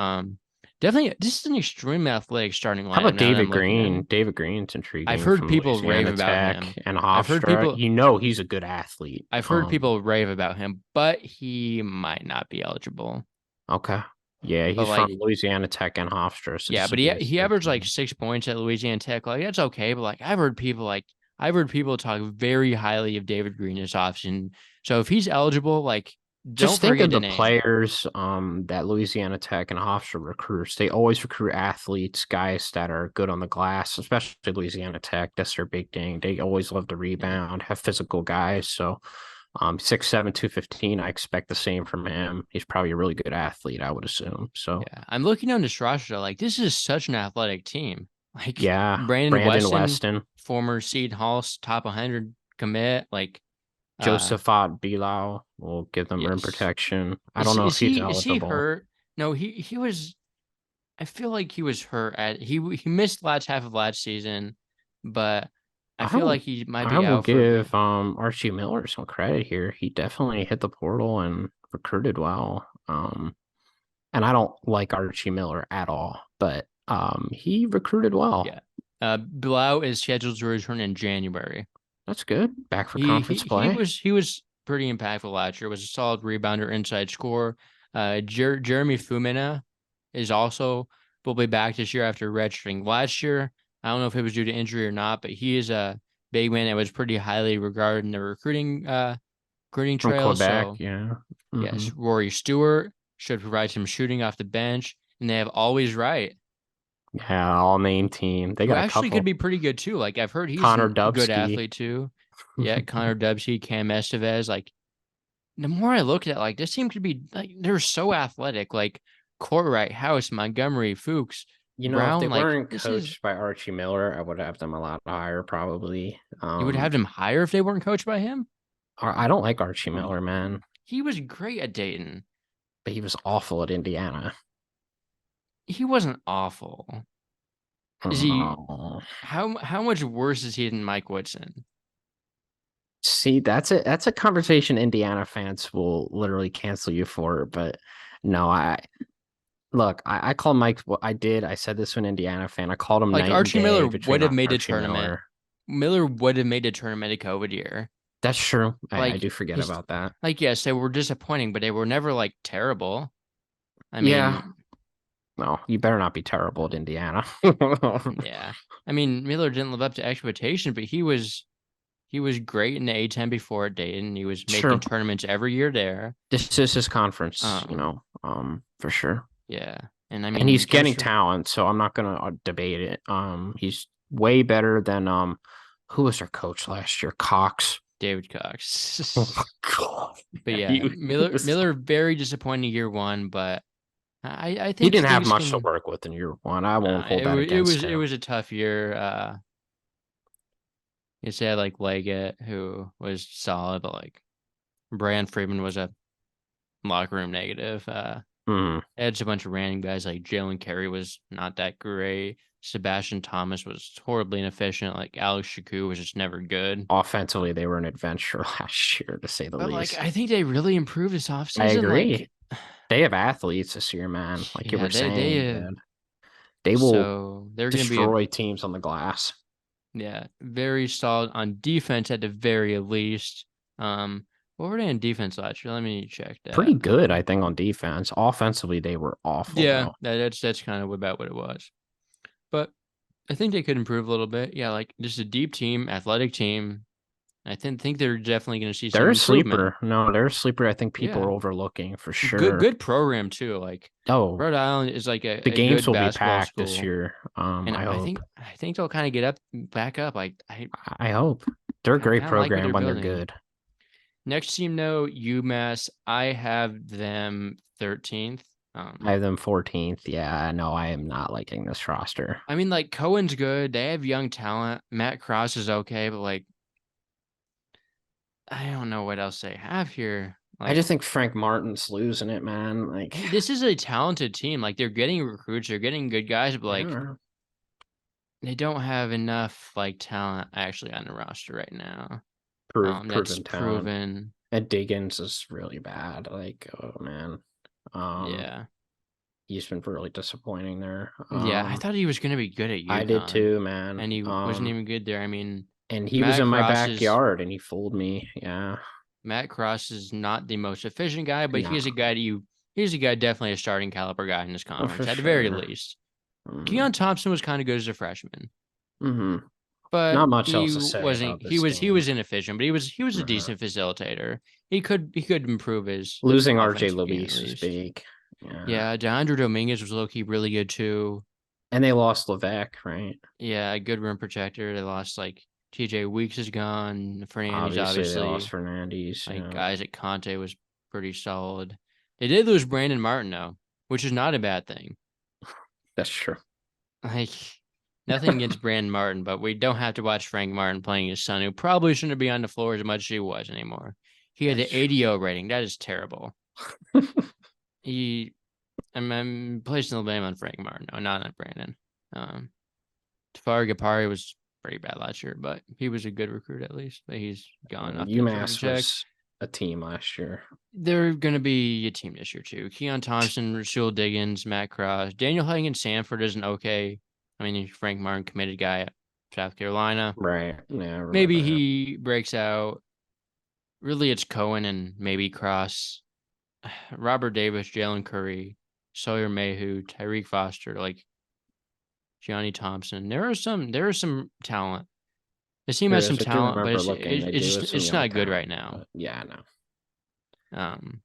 Definitely, this is an extremely athletic starting How lineup about now that I'm David looking at Green? it. David Green's I've intriguing heard from people rave Louisiana about Tech him. and I've heard Hofstra. people You know he's a good athlete. I've heard people rave about him, but he might not be eligible. Okay. Yeah, But he's from like, Louisiana Tech and Hofstra, so yeah, this but will be his he third averaged like time. 6 points at Louisiana Tech. Like that's okay, but like I've heard people talk very highly of David Green this offseason. So if he's eligible, like don't Just think forget of the the name. players that Louisiana Tech and Hofstra recruits. They always recruit athletes, guys that are good on the glass, especially Louisiana Tech. That's their big thing. They always love to Yeah. rebound, have physical guys. So 6'7", 215, I expect the same from him. He's probably a really good athlete, I would assume. So Yeah. I'm looking down this roster. Like this is such an athletic team. Like yeah, Brandon Brandon Weston, Weston, former Seed Hall's top 100 commit. Like, uh, Josephat Bilal will give them rim yes. protection. I don't know if he's Is he eligible. hurt? No, he was. I feel like he was hurt at he missed last half of last season, but I I feel will like he might I be will out for a bit. give Archie Miller some credit here. He definitely hit the portal and recruited well. And I don't like Archie Miller at all, but he recruited well. Yeah. Blau is scheduled to return in January. That's good. Back for conference play. He was pretty impactful last year. Was a solid rebounder, inside scorer. Jeremy Fumina is also will be back this year after redshirting last year. I don't know if it was due to injury or not, but he is a big man that was pretty highly regarded in the recruiting From trail. Quebec, So yeah. Hmm. yes, Rory Stewart should provide some shooting off the bench, and they have always right, Yeah, all name team. They who got a actually could couple. be pretty good too. Like I've heard he's Connor a good Dubsky. athlete too. Yeah, Connor Dubsky, Cam Estevez. Like the more I look at it, like this team could be like they're so athletic. Like Courtwright, House, Montgomery, Fuchs, If they Brown. Like weren't this is coached by Archie Miller, I would have them a lot higher probably. you would have them higher if they weren't coached by him. I don't like Archie Miller, man. He was great at Dayton. but he was awful at Indiana. He wasn't awful. Is he? Oh. How much worse is he than Mike Woodson? See, that's a conversation Indiana fans will literally cancel you for. But no, I call Mike what I did. I said this to an Indiana fan. I called him Like night and Archie Miller day would between have made a Archie tournament. Miller. Miller would have made a tournament a COVID year. That's true. I Like do forget his, about that. like yes, they were disappointing, but they were never like terrible. I Yeah. mean, No, you better not be terrible at Indiana. yeah. I mean, Miller didn't live up to expectation, but he was great in the A10 before at Dayton. He was making True. tournaments every year there. This is his conference, Um, for sure. yeah. And I And mean, he's comes getting from talent, so I'm not gonna debate it. He's way better than who was their coach last year? Cox. David Oh Cox. my God. But yeah, He was Miller very disappointing year one, but I he think didn't have things much to can. work with in year one. I won't hold It that was it against was it him. was a tough year. You say like Leggett, who was solid, but like Brian Freeman was a locker room negative. Mm. Had a bunch of random guys like Jalen Carey was not that great. Sebastian Thomas was horribly inefficient. Like Alex Shaku was just never good. Offensively, they were an adventure last year, to say the But like least. I think they really improved this I offseason. agree. Like They have athletes this year, man. Like you yeah, were saying, they man. They will so they're gonna be a destroy teams on the glass. yeah, very solid on defense at the very least. What were they in defense last year? Let me check Pretty that. good, I think, on defense. Offensively, they were awful, Yeah, though. that's kind of about what it was. But I think they could improve a little bit. Yeah, like just a deep team, athletic team. I think they're definitely going to see They're some a improvement. sleeper. No, they're a sleeper. I think people Yeah, are overlooking for good sure. good program too. Like Oh, Rhode Island is like the a games good will be basketball packed this school, year. and I hope. I think they'll kind of get up back up. I hope. They're a I great kind of like what they're program when they're building. good. Next team, though, UMass. I have them 13th. I have them 14th. Yeah, no, I am not liking this roster. I mean, like Cohen's good. They have young talent. Matt Cross is okay, but like I don't know what else they have here. I Like just think Frank Martin's losing it, man. Like, this is a talented team. Like they're getting recruits, they're getting good guys, but like yeah, they don't have enough like talent actually on the roster right now. That's proven talent. proven. And Diggins is really bad. Like, oh man. Um, Yeah. he's been really disappointing there. Yeah, I thought he was gonna be good at I did UConn, too, man. and he wasn't even good there. I mean, And he was Matt in my Cross is backyard and he fooled me. Yeah. Matt Cross is not the most efficient guy, but No, he's a guy definitely a starting caliber guy in this oh, for conference at the very sure. least. Mm-hmm. Keon Thompson was kind of good as a freshman, Mm-hmm. but Not much he else to say wasn't about this he team. was inefficient, but he was a Uh, decent facilitator. He could improve his losing RJ offensive game at Luis was least. big. Yeah. Yeah, DeAndre Dominguez was low key really good too. And they lost Levesque, right? Yeah, a good rim protector. They lost like TJ Weeks is gone. Fernandez Obviously, they lost obviously. Fernandez. Like Yeah, guys at Conte was pretty solid. They did lose Brandon Martin though, which is not a bad thing. that's true. Like nothing against Brandon Martin, but we don't have to watch Frank Martin playing his son, who probably shouldn't be on the floor as much as he was anymore. He had That's the ADO rating. That is terrible. true. I'm placing the blame on Frank Martin, no, not on Brandon. Tafari Gapari was pretty bad last year, but he was a good recruit at least. But he's gone off the Georgia UMass Tech. was a team last year. They're going to be a team this year too. Keon Thompson, Rashul Diggins, Matt Cross, Daniel Hagan Sanford is an okay. I mean, Frank Martin committed guy at South Carolina. Right. Yeah, I remember Maybe that. he breaks out. Really, it's Cohen and maybe Cross, Robert Davis, Jalen Curry, Sawyer Mayhew, Tyreek Foster, like Johnny Thompson. There is some talent. This team There has some is. I do talent, but remember looking. They it's do just have some it's young not good talent, right now. but yeah, no, Um,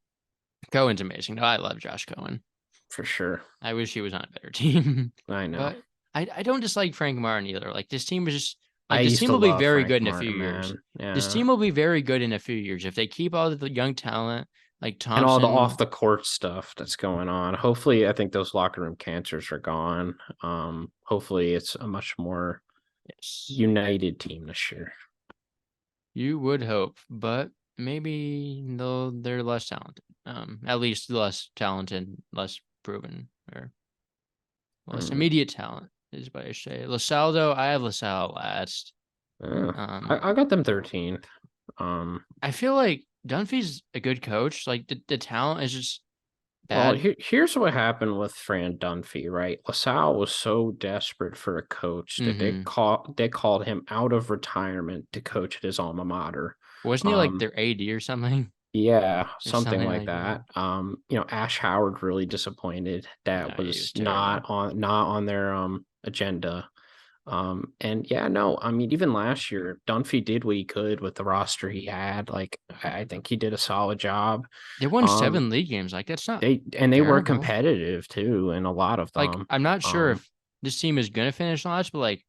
Cohen's amazing. No, I love Josh Cohen. for sure. I wish he was on a better team, I know. but I don't dislike Frank Martin either. Like this team is just I like this used team to will be love very Frank good in a few Martin, years. man. This Yeah. team will be very good in a few years if they keep all the young talent like And all the off Thompson. the court stuff that's going on. Hopefully, I think those locker room cancers are gone. Hopefully it's a much more Yes, united team this year. you would hope, but maybe though they're less talented. At least less talented, less proven, or less Mm, immediate talent is what I say. LaSalle though, I have LaSalle last. yeah. Um, I got them 13th. I feel like Dunphy's a good coach. Like the talent is just Well, bad. here's what happened with Fran Dunphy, right? LaSalle was so desperate for a coach that Mm-hmm. they called him out of retirement to coach at his alma mater. Wasn't he like Um, their AD or something? yeah, Or something something like like that. that. Ash Howard really disappointed. No, That he was was terrible. not on their agenda. And yeah, no, I mean, even last year, Dunphy did what he could with the roster he had. Like, I think he did a solid job. They won Um, 7 league games. Like that's not they were terrible. competitive too in a lot of Like them. I'm not sure Um, if this team is gonna finish last, but like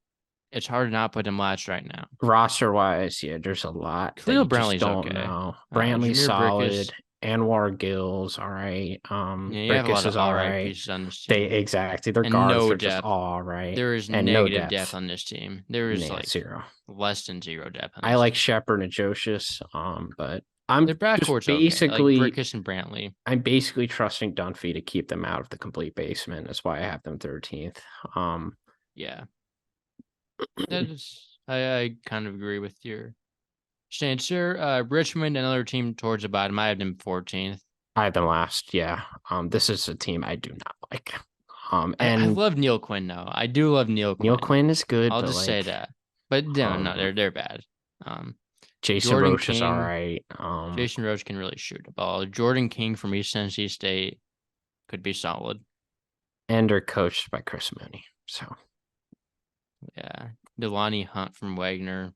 it's hard to not put them last right now. roster wise, yeah, there's a lot that Khalil you just Brownlee's don't okay. know. Brantley's Jameer solid. Brickus. Anwar Gill's all right. Yeah, you have a lot Brickus of is all all right right. pieces on this They team, exactly their and guards no are just depth. all right There is and no negative depth depth. on this team. There is Nah, like zero. less than zero depth on I this like team. Shepard and Josius, but Their backcourt's okay. I like Brickus and Brantley. I'm basically trusting Dunphy to keep them out of the complete basement. That's why I have them 13th. Um, Yeah, that is. I kind of agree with your stance here. Richmond, another team towards the bottom. I have them 14th. I have them last. Yeah. This is a team I do not like. I And love Neil Quinn though. I do love Neil Neil Quinn. Quinn is good, I'll but just say like, that. But no, um, they're bad. Um, Jason Jordan Roche is all King, right. Jason Rose can really shoot the ball. Jordan King from East Tennessee State could be solid. And they're coached by Chris Mooney. So Yeah, Delani Hunt from Wagner.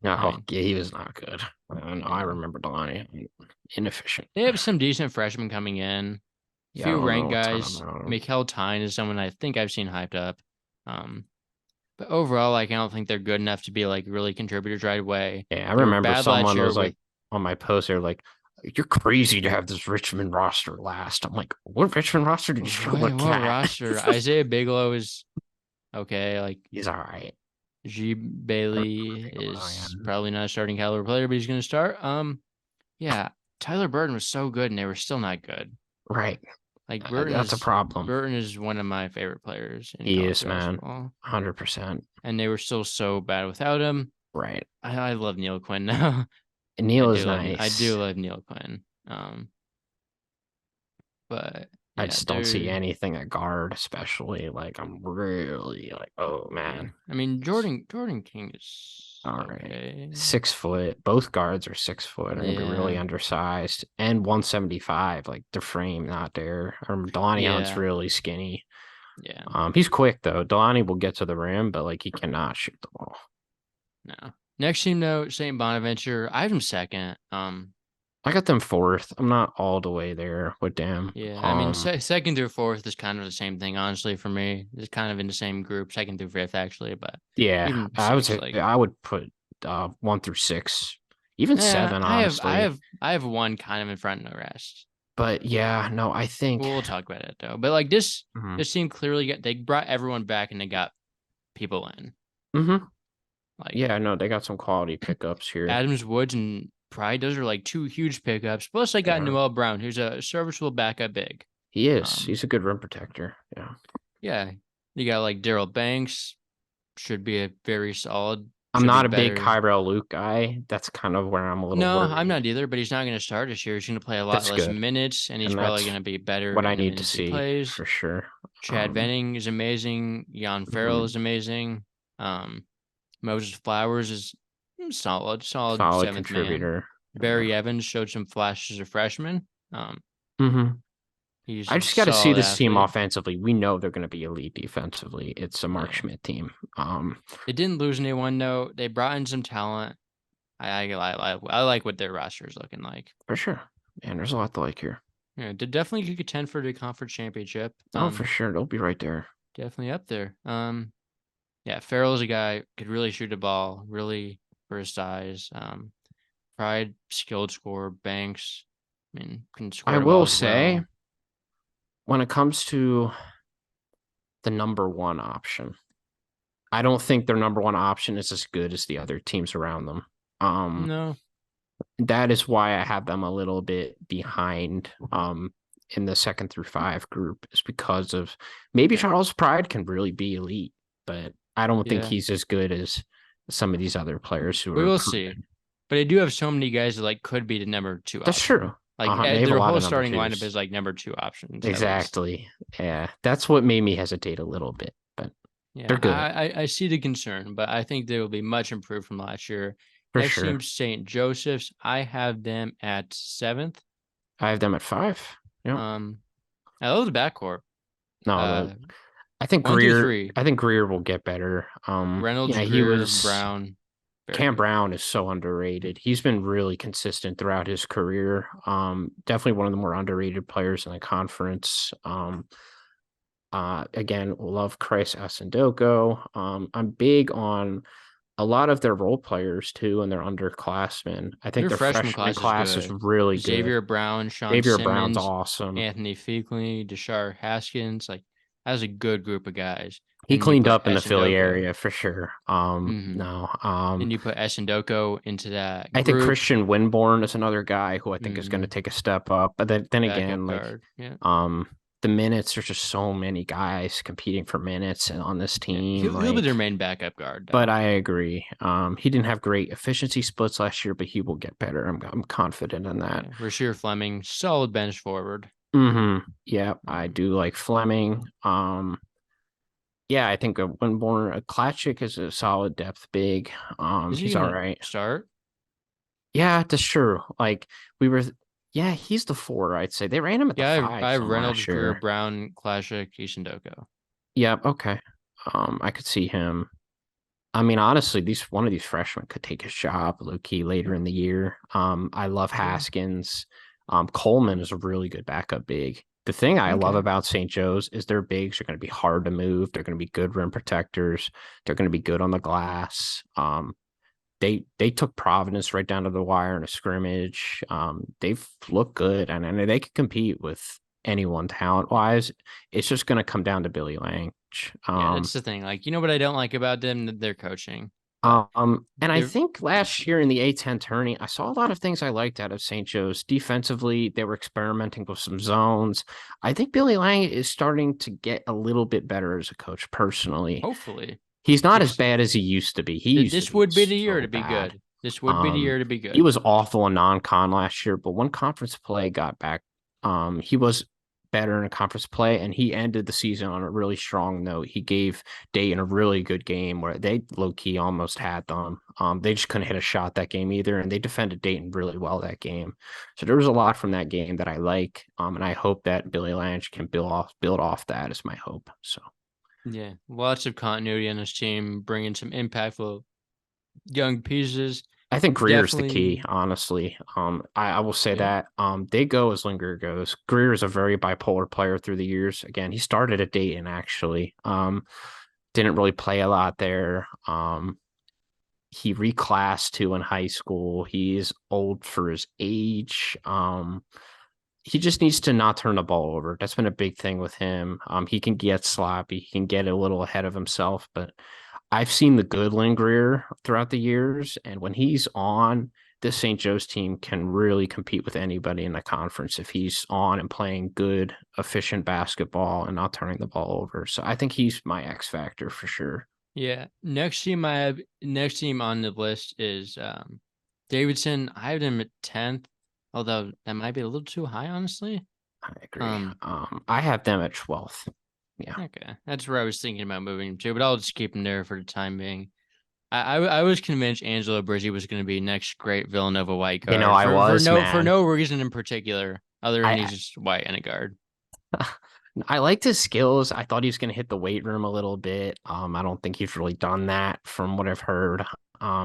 I no, mean, yeah, he was not good. I yeah, remember Delani inefficient. they have some decent freshmen coming in. Yeah, I Few don't ranked know a ton guys. about him. Mikael Tyne is someone I think I've seen hyped up. Um, but overall, like I don't think they're good enough to be like really contributors right away. Yeah, I They were remember bad last someone year was with like on my post, they're like, "You're crazy to have this Richmond roster last." I'm like, "What Richmond roster did you look what at?" roster? Isaiah Bigelow is okay. Like He's all right. G I Bailey remember is Bigelow, probably not a starting caliber player, but he's going to start. Yeah, Tyler Burton was so good, and they were still not good. yeah. Right. Like That's a problem. Burton is one of my favorite players in He college is, man. basketball, 100%. and they were still so bad without him. Right. I love Neil Quinn now. And Neil is I nice. do love Neil Quinn. But I yeah, just don't see they're anything at guard, especially. Like, I'm really like, oh yeah. man. I mean Jordan King is All right. okay. 6 foot. Both guards are 6 foot. They're gonna be really Yeah, undersized. And 175. Like the frame not there. Delani Hunt's yeah, really skinny. yeah. He's quick though. Delani will get to the rim, but like he cannot shoot the ball. No. Next team though, St. Bonaventure. I have them second. I got them fourth. I'm not all the way there with them. Yeah, I mean, second through fourth is kind of the same thing, honestly, for me. It's kind of in the same group, second through fifth, actually, but Yeah, even six, like, I would put 1 through 6, even yeah, 7, honestly. I have one kind of in front and the rest. But yeah, no, I think. We'll talk about it though. But like Mhm. this team clearly they brought everyone back and they got people in. Mhm. Like Yeah, no, they got some quality pickups here. Adams, Woods, and Pride. Those are like two huge pickups. Plus, they got Yeah, Noel Brown, who's a serviceable backup big. he is. Um, He's a good rim protector. Yeah. yeah, you got like Daryl Banks, should be a very solid. I'm Should be not a big better. Kyrell Luke guy. That's kind of where I'm a little No, I'm worried. not either, but he's not going to start this year. He's going to play a lot That's less good. minutes, and he's And probably that's going to be better what I in the need to minutes he see plays. for sure. Chad Venning is amazing. Jan Farrell Mhm. is amazing. Um, Moses Flowers is solid Solid seventh man. contributor. Barry Evans showed some flashes as a freshman. Mhm. He's I a just got to see solid this team athlete. offensively. We know they're going to be elite defensively. It's a Mark Yeah, Schmidt team. they didn't lose anyone though. They brought in some talent. I like what their roster is looking like. For sure. And there's a lot to like here. Yeah, they definitely could contend for the conference championship. Oh, for sure. They'll be right there. Definitely up there. Yeah, Farrell's a guy could really shoot a ball, really for his size. Pride, skilled scorer, Banks, I mean, can I score the ball will as say, well. when it comes to the number one option, I don't think their number one option is as good as the other teams around them. Um, No, that is why I have them a little bit behind in the 2nd through 5 group, is because of maybe Okay. Charles Pride can really be elite, but I don't think Yeah. he's as good as some of these other players who We are will see. proven. But they do have so many guys that like could be the number two That's option. true. Like They have a their lot whole of number starting lineup is twos. like number two options at least. Exactly. Yeah, that's what made me hesitate a little bit, but they're Yeah, good I see the concern, but I think they will be much improved from last year. for Next sure. team, St. Joseph's. I have them at seventh. I have them at 5. Yeah. Um, I love the backcourt. No, Uh, I think one through Greer. three: I think Greer will get better. Reynolds, Yeah, he Greer, was. Brown. Very Cam good. Brown is so underrated. He's been really consistent throughout his career. Definitely one of the more underrated players in the conference. Again, love Chris Asindoko. I'm big on a lot of their role players too, and their underclassmen. I think Their their freshman freshman class is class is good. really good. Xavier Brown, Sean Xavier Brown's Simmons, awesome. Anthony Feakley, Deshar Haskins. Like that's a good group of guys. He And you cleaned put up in the Philly Essendoko. area for sure. Mm-hmm. No. Then you put Essendoko into that I think group. Christian Winborn is another guy who I think is going to Mm-hmm. take a step up. But then Backup again, like guard. Yeah. um the minutes, there's just so many guys competing for minutes and on this Yeah. team. He'll be their Like, main backup guard but though. I agree. He didn't have great efficiency splits last year, but he will get better. I'm confident in that. Yeah. Rasheer Fleming, solid bench forward. Yeah, I Um, do like Fleming. Yeah, I think a Winborn, a Klatchik is a solid depth big. is he He's all gonna right. start? Yeah, that's true. Like we were, yeah, he's the 4. I'd say they ran him at the Yeah, 5 I have some Reynolds, last Greer, year. Brown, Classic, Ishindoko. Yeah, okay. I could see him. I mean, honestly, these one of these freshmen could take his job low key later in the year. I love Yeah. Haskins. Coleman is a really good backup big. The thing I love Okay. about St. Joe's is their bigs are going to be hard to move. They're going to be good rim protectors. They're going to be good on the glass. They took Providence right down to the wire in a scrimmage. They've looked good, and they can compete with anyone talent wise. It's just going to come down to Billy Lang. Yeah, that's the thing. Like, you know what I don't like about them? Their coaching. But And I they're think last year in the A10 tourney, I saw a lot of things I liked out of St. Joe's. Defensively, they were experimenting with some zones. I think Billy Lang is starting to get a little bit better as a coach personally. hopefully He's not as this bad as he used to be. He used to this be would be the year to so be bad. good. This would be the Um, year to be he good. was awful in non-con last year, but when conference play got back, he was better in a conference play, and he ended the season on a really strong note. He gave Dayton a really good game where they low-key almost had them. They just couldn't hit a shot that game either, and they defended Dayton really well that game. So there was a lot from that game that I like, and I hope that Billy Lange can build off that is my hope. So Yeah, lots of continuity on this team, bringing some impactful young pieces. I think Greer's the key, Definitely, honestly. I will say yeah. that. They go as Linger goes. Greer is a very bipolar player through the years. Again, he started at Dayton actually. Didn't really play a lot there. He reclassed to in high school. He's old for his age. He just needs to not turn the ball over. That's been a big thing with him. He can get sloppy. He can get a little ahead of himself, but I've seen the good Lingrier throughout the years, and when he's on, this St. Joe's team can really compete with anybody in the conference if he's on and playing good, efficient basketball and not turning the ball over. So I think he's my X factor for sure. Yeah. Next team on the list is Davidson. I have them at 10th, although that might be a little too high, honestly. I agree. Um, I have them at 12th. Yeah. okay. That's where I was thinking about moving to, but I'll just keep them there for the time being. I was convinced Angelo Brizzi was going to be next great Villanova white guard I was, for man. no reason in particular other than he's I just white and a guard. I liked his skills. I thought he was going to hit the weight room a little bit. I don't think he's really done that from what I've heard.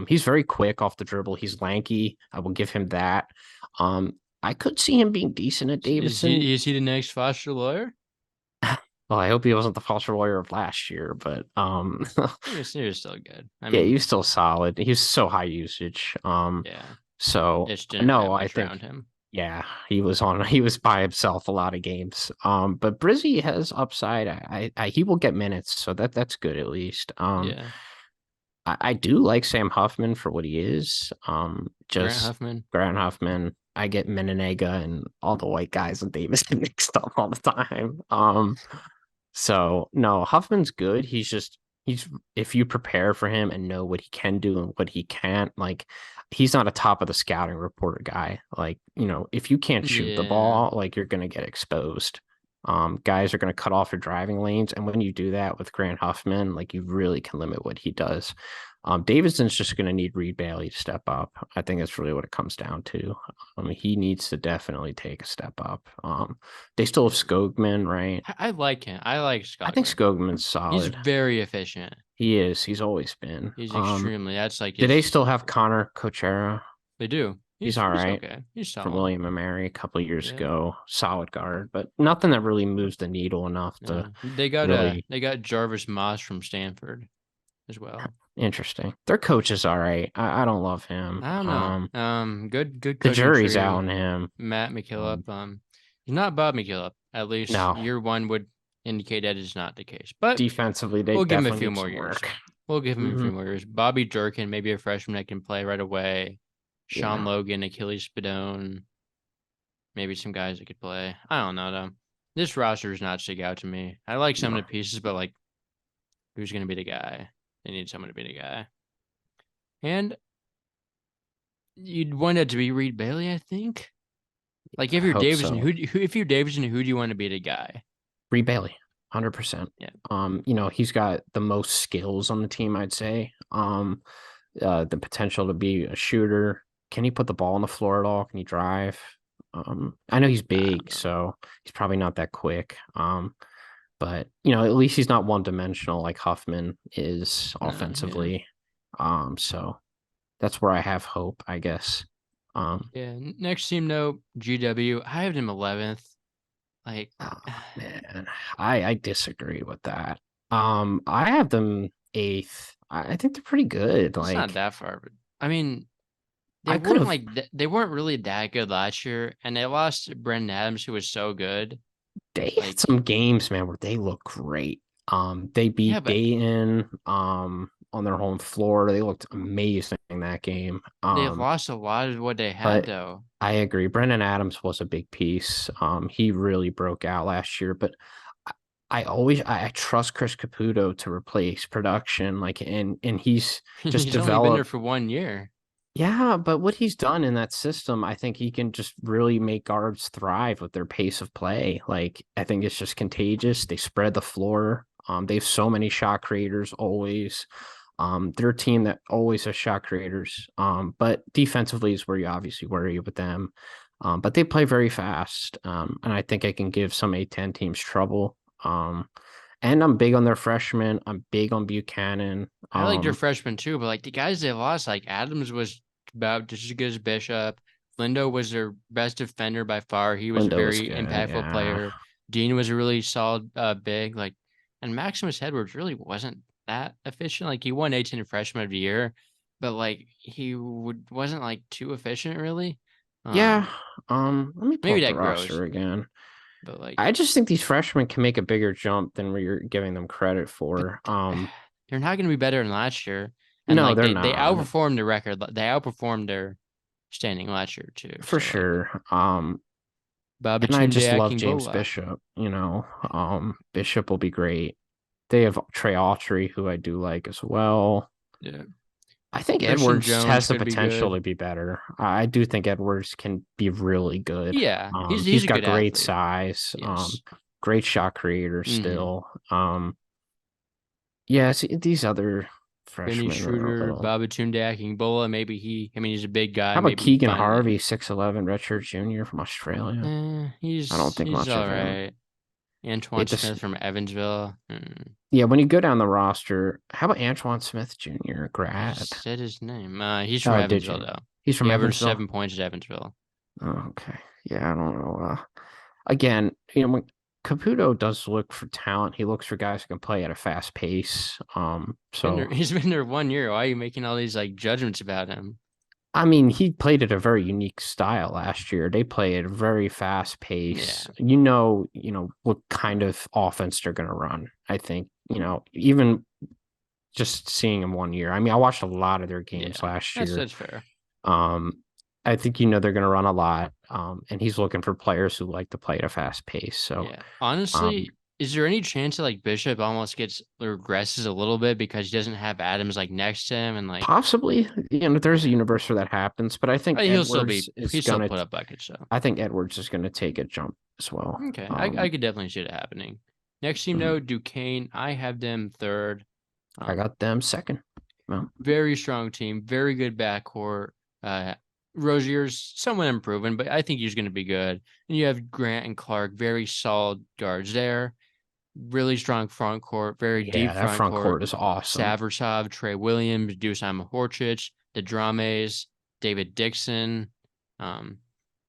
He's very quick off the dribble. He's lanky. I will give him that. Um, I could see him being decent at Davidson. Is he the next Foster Lawyer? Well, I hope he wasn't the Foster Warrior of last year, but He was still good. I yeah, he mean, was still solid. He was so high usage. yeah, So just didn't have no, I much think around him. yeah, he was by himself a lot of games. But Brizzy has upside. He will get minutes, so that's good at least. Yeah. I do like Sam Huffman for what he is. Grant Just Huffman. Grant Huffman. I get Menenega and all the white guys and Davis mixed up all the time. So no, Huffman's good. He's if you prepare for him and know what he can do and what he can't, like he's not a top of the scouting report guy. Like, if you can't shoot the Yeah. ball, like you're gonna get exposed. Guys are gonna cut off your driving lanes, and when you do that with Grant Huffman, like you really can limit what he does. Davidson's just gonna need Reed Bailey to step up. I think that's really what it comes down to. He needs to definitely take a step up. They still have Skogman, right? I like him. I like I think Skogman. Skogman's He's solid. very efficient. He is. He's always been. He's extremely. That's like Do they his. still have Connor Cochera? They do. He's all He's right okay. He's from solid. William and Mary a couple of years Yeah. ago. Solid guard, but nothing that really moves the needle enough to No. really They got Jarvis Moss from Stanford as well. interesting. Their coach is all right. I don't love him. I don't know. Good The coaching jury's out tree. on him. Matt McKillop. He's not Bob McKillop. At least No, year one would indicate that is not the case. But defensively, they we'll give him a definitely few need more some years. work. We'll give him a Hmm. few more years. Bobby Durkin, maybe a freshman that can play right away. Sean Yeah. Logan, Achilles Spadone, maybe some guys that could play. I don't know though. This roster does not stick out to me. I like some No. of the pieces, but like, who's going to be the guy? They need someone to be the guy. And you'd want it to be Reed Bailey, I think. Like if I you're hope Davidson, so. if you're Davidson, who do you want to be the guy? Reed Bailey, 100%. Yeah. He's got the most skills on the team, I'd say. The potential to be a shooter. Can he put the ball on the floor at all? Can he drive? I know he's big, so he's probably not that quick. But at least he's not one dimensional like Huffman is No, yeah. offensively. So that's where I have hope, I guess. Yeah. Next team though, GW. I have him 11th. Like, Oh, man, I disagree with that. I have them eighth. I think they're pretty good. it's not Like that far, but I mean, they I could weren't have. like they weren't really that good last year, and they lost to Brendan Adams, who was so good. They had Like, some games, man, where they look great. They yeah, beat but Dayton on their home floor. They looked amazing in that game. they lost a lot of what they had But though. I agree. Brendan Adams was a big piece. He really broke out last year, but I trust Chris Caputo to replace production. Like and he's just He's only been there developed. for 1 year. Yeah, but what he's done in that system, I think he can just really make guards thrive with their pace of play. Like I think it's just contagious. They spread the floor. They have so many shot creators always. They're a team that always has shot creators. But defensively is where you obviously worry with them. But they play very fast. And I think I can give some A10 teams trouble. And I'm big on their freshmen. I'm big on Buchanan. I like their freshmen too, but like the guys they lost, like Adams was about just as good as Bishop. Lindo was their best defender by far. He was a Lindo was very good. impactful Yeah. player. Dean was a really solid big. Like, and Maximus Edwards really wasn't that efficient. Like he won 18 freshman of the year, but like wasn't like too efficient really. Yeah. Um, Let me pull maybe up the that grows, roster again. but like I just think these freshmen can make a bigger jump than we're giving them credit but for. they're not going to be better than last year. And No, like they're they not. outperformed the record. They outperformed their standing last year too. For So like sure. And I Babatunde just love James Akingbola. Bishop. Bishop will be great. They have Trey Autry, who I do like as well. Yeah. I think Christian Edwards Jones has the could be potential good. to be better. I do think Edwards can be really good. Yeah, He's he's a got good great athlete. size. Yes. Great shot creator Mm-hmm. still. Yeah, see, these other Benny freshmen are a Schroeder, little. Babatunde Akingbola. I mean, he's a big guy. How about Maybe he Keegan finally. Harvey, 6'11", redshirt junior from Australia? I don't think He's much all of him. right. Antoine It just, Smith from Evansville. Mm. yeah, when you go down the roster, how about Antoine Smith Jr., I grad? just said his name. He's from Oh, did Evansville you? though. He's He from averaged Evansville. 7 points at Evansville. Oh, okay. Yeah, I don't know. Again, when Caputo does look for talent, he looks for guys who can play at a fast pace. So He's been there 1 year. Why are you making all these like judgments about him? I mean, he played at a very unique style last year. They play at a very fast Yeah. pace. What kind of offense they're going to run. I think, even just seeing him 1 year. I mean, I watched a lot of their Yeah, games last that's year. that's fair. Um, I think they're going to run a lot. And he's looking for players who like to play at a fast pace. So, Yeah. um, Honestly, is there any chance that like Bishop almost gets regresses a little bit because he doesn't have Adams like next to him and like possibly, there's a yeah. universe where that happens, but I think He'll still put up buckets, so Edwards is going to take a jump as well. okay. I could definitely see it happening. Next team Mhm. though, Duquesne. I have them third. I Um, got them second. Well, very strong team, very good backcourt. Rozier's somewhat improving, but I think he's going to be good. And you have Grant and Clark, very solid guards there. Really strong front court, very deep yeah, that front front court. court is awesome. Savrasov, Trey Williams, Dusan Horchich, the Drames, David Dixon. Um,